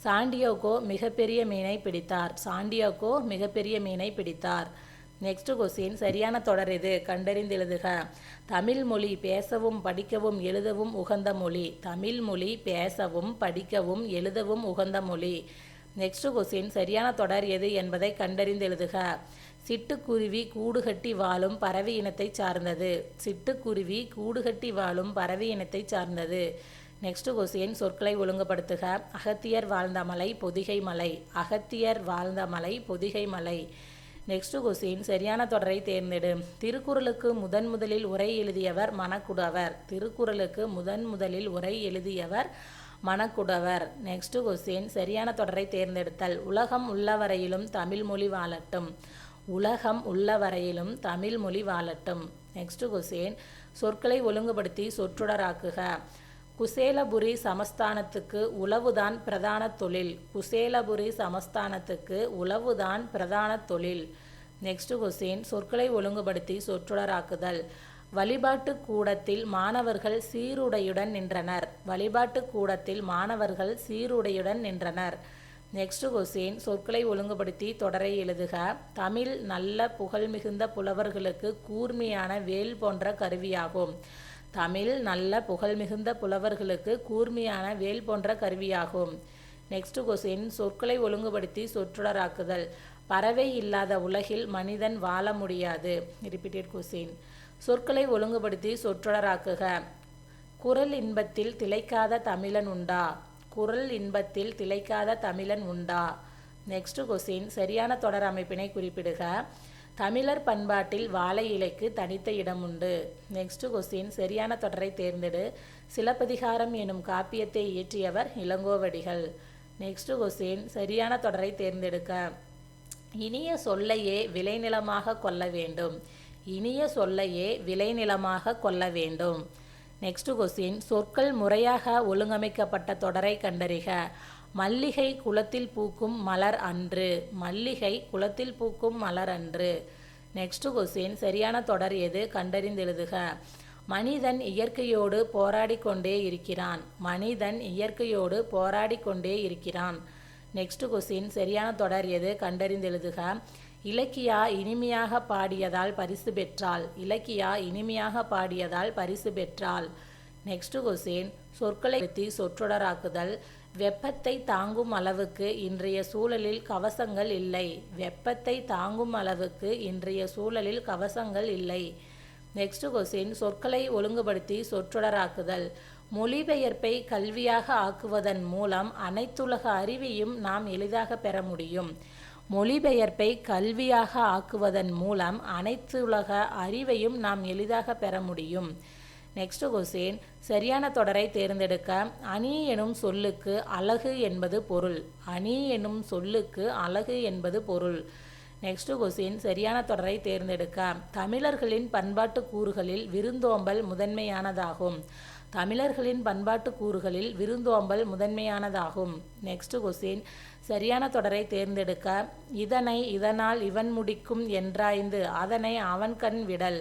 சாண்டியாகோ மிகப்பெரிய மீனை பிடித்தார். சாண்டியாகோ மிகப்பெரிய மீனை பிடித்தார். நெக்ஸ்ட் கொஸ்டின், சரியான தொடர் எது? கண்டறிந்து எழுதுக. தமிழ் மொழி பேசவும் படிக்கவும் எழுதவும் உகந்த மொழி. தமிழ் மொழி பேசவும் படிக்கவும் எழுதவும் உகந்த மொழி. நெக்ஸ்ட் கொஸ்டின், சரியான தொடர் எது என்பதை கண்டறிந்து எழுதுக. சிட்டுக்குருவி கூடுகட்டி வாழும் பறவை இனத்தை சார்ந்தது. சிட்டுக்குருவி கூடுகட்டி வாழும் பறவை இனத்தை சார்ந்தது. நெக்ஸ்ட் கொஸ்டின், சொற்களை ஒழுங்குபடுத்துக. அகத்தியர் வாழ்ந்த மலை பொதிகை மலை. அகத்தியர் வாழ்ந்த மலை பொதிகை மலை. நெக்ஸ்ட் கொஸ்டின், சரியான தொடரை தேர்ந்தெடு. திருக்குறளுக்கு முதலில் உரை எழுதியவர் மணக்குடவர். திருக்குறளுக்கு முதலில் உரை எழுதியவர் மணக்குடவர். நெக்ஸ்ட் கொஸ்டின், சரியான தொடரை தேர்ந்தெடுத்தல். உலகம் உள்ளவரையிலும் தமிழ் மொழி வாழட்டும். உலகம் உள்ளவரையிலும் தமிழ் மொழி வாழட்டும். நெக்ஸ்ட் கொஸ்டின், சொற்களை ஒழுங்குபடுத்தி சொற்றொடராக்குக. குசேலபுரி சமஸ்தானத்துக்கு உளவுதான் பிரதான தொழில். குசேலபுரி சமஸ்தானத்துக்கு உளவுதான் பிரதான தொழில். நெக்ஸ்ட் கொஸ்டின், சொற்களை ஒழுங்குபடுத்தி சொற்றொடராக்குதல். வழிபாட்டு கூடத்தில் மாணவர்கள் சீருடையுடன் நின்றனர். வழிபாட்டு கூடத்தில் மாணவர்கள் சீருடையுடன் நின்றனர். நெக்ஸ்ட் கொஸ்டின், சொற்களை ஒழுங்குபடுத்தி தொடரை எழுதுக. தமிழ் நல்ல புகழ்மிகுந்த புலவர்களுக்கு கூர்மையான வேல் போன்ற கருவியாகும். தமிழ் நல்ல புகழ்மிகுந்த புலவர்களுக்கு கூர்மையான வேல் போன்ற கருவியாகும். நெக்ஸ்ட் கொஸ்டின், சொற்களை ஒழுங்குபடுத்தி சொற்றொடராக்குதல். பறவை இல்லாத உலகில் மனிதன் வாழ முடியாது. Repeated question. சொற்களை ஒழுங்குபடுத்தி சொற்றொடராக்குக. குறள் இன்பத்தில் திளைக்காத தமிழன் உண்டா. குறள் இன்பத்தில் திளைக்காத தமிழன் உண்டா. நெக்ஸ்ட் கொஸ்டின், சரியான தொடர் அமைப்பினை குறிப்பிடுக. தமிழர் பண்பாட்டில் வாழை இலைக்கு தனித்த இடம் உண்டு. நெக்ஸ்ட் கொஸ்டின், சரியான தொடரை தேர்ந்தெடு. சிலப்பதிகாரம் எனும் காப்பியத்தை இயற்றியவர் இளங்கோவடிகள். நெக்ஸ்ட் கொஸ்டின், சரியான தொடரை தேர்ந்தெடுக்க. இனிய சொல்லையே விளைநிலமாக கொள்ள வேண்டும். இனிய சொல்லையே விளைநிலமாக கொள்ள வேண்டும். நெக்ஸ்ட் கொஸ்டின், சொற்கள் முறையாக ஒழுங்கமைக்கப்பட்ட தொடரை கண்டறிக. மல்லிகை குளத்தில் பூக்கும் மலர் அன்று. மல்லிகை குளத்தில் பூக்கும் மலர் அன்று. நெக்ஸ்ட் கொஸ்டின், சரியான தொடர் எது? கண்டறிந்து எழுதுக. மனிதன் இயற்கையோடு போராடி கொண்டே இருக்கிறான். மனிதன் இயற்கையோடு போராடி கொண்டே இருக்கிறான். நெக்ஸ்ட் கொஸ்டின், சரியான தொடர் எது? கண்டறிந்து எழுதுக. இலக்கியா இனிமையாக பாடியதால் பரிசு பெற்றாள். இலக்கியா இனிமையாக பாடியதால் பரிசு பெற்றாள். நெக்ஸ்ட் கொஸ்டின், சொற்களை பற்றி சொற்றொடராக்குதல். வெப்பத்தை தாங்கும் அளவுக்கு இன்றைய சூழலில் கவசங்கள் இல்லை. வெப்பத்தை தாங்கும் அளவுக்கு இன்றைய சூழலில் கவசங்கள் இல்லை. நெக்ஸ்ட் கொஸ்டின், சொற்களை ஒழுங்குபடுத்தி சொற்றொடராக்குதல். மொழிபெயர்ப்பை கல்வியாக ஆக்குவதன் மூலம் அனைத்துலக அறிவையும் நாம் எளிதாக பெற முடியும். மொழிபெயர்ப்பை கல்வியாக ஆக்குவதன் மூலம் அனைத்துலக அறிவையும் நாம் எளிதாக பெற முடியும். நெக்ஸ்ட் கொஸ்டின், சரியான தொடரை தேர்ந்தெடுக்க. அணி எனும் சொல்லுக்கு அழகு என்பது பொருள். அணி எனும் சொல்லுக்கு அழகு என்பது பொருள். நெக்ஸ்ட் கொஸ்டின், சரியான தொடரை தேர்ந்தெடுக்க. தமிழர்களின் பண்பாட்டு கூறுகளில் விருந்தோம்பல் முதன்மையானதாகும். தமிழர்களின் பண்பாட்டு கூறுகளில் விருந்தோம்பல் முதன்மையானதாகும். நெக்ஸ்ட் கொஸ்டின், சரியான தொடரை தேர்ந்தெடுக்க. இதனை இதனால் இவன் முடிக்கும் என்றாய்ந்து அதனை அவன் கண் விடல்.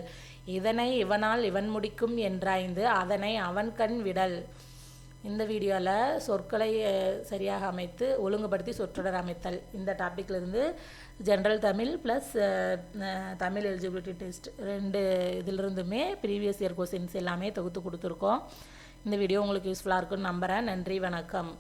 இதனை இவனால் இவன் முடிக்கும் என்றாய்ந்து அதனை அவன் கண் விடல். இந்த வீடியோவில் சொற்களை சரியாக அமைத்து ஒழுங்குபடுத்தி சொற்றொடர் அமைத்தல் இந்த டாப்பிக்லேருந்து general Tamil plus Tamil eligibility test 2 இதிலிருந்துமே ப்ரீவியஸ் இயர் கொஸ்டின்ஸ் எல்லாமே தொகுத்து கொடுத்துருக்கோம். இந்த வீடியோ உங்களுக்கு யூஸ்ஃபுல்லாக இருக்குன்னு நம்புகிறேன். நன்றி, வணக்கம்.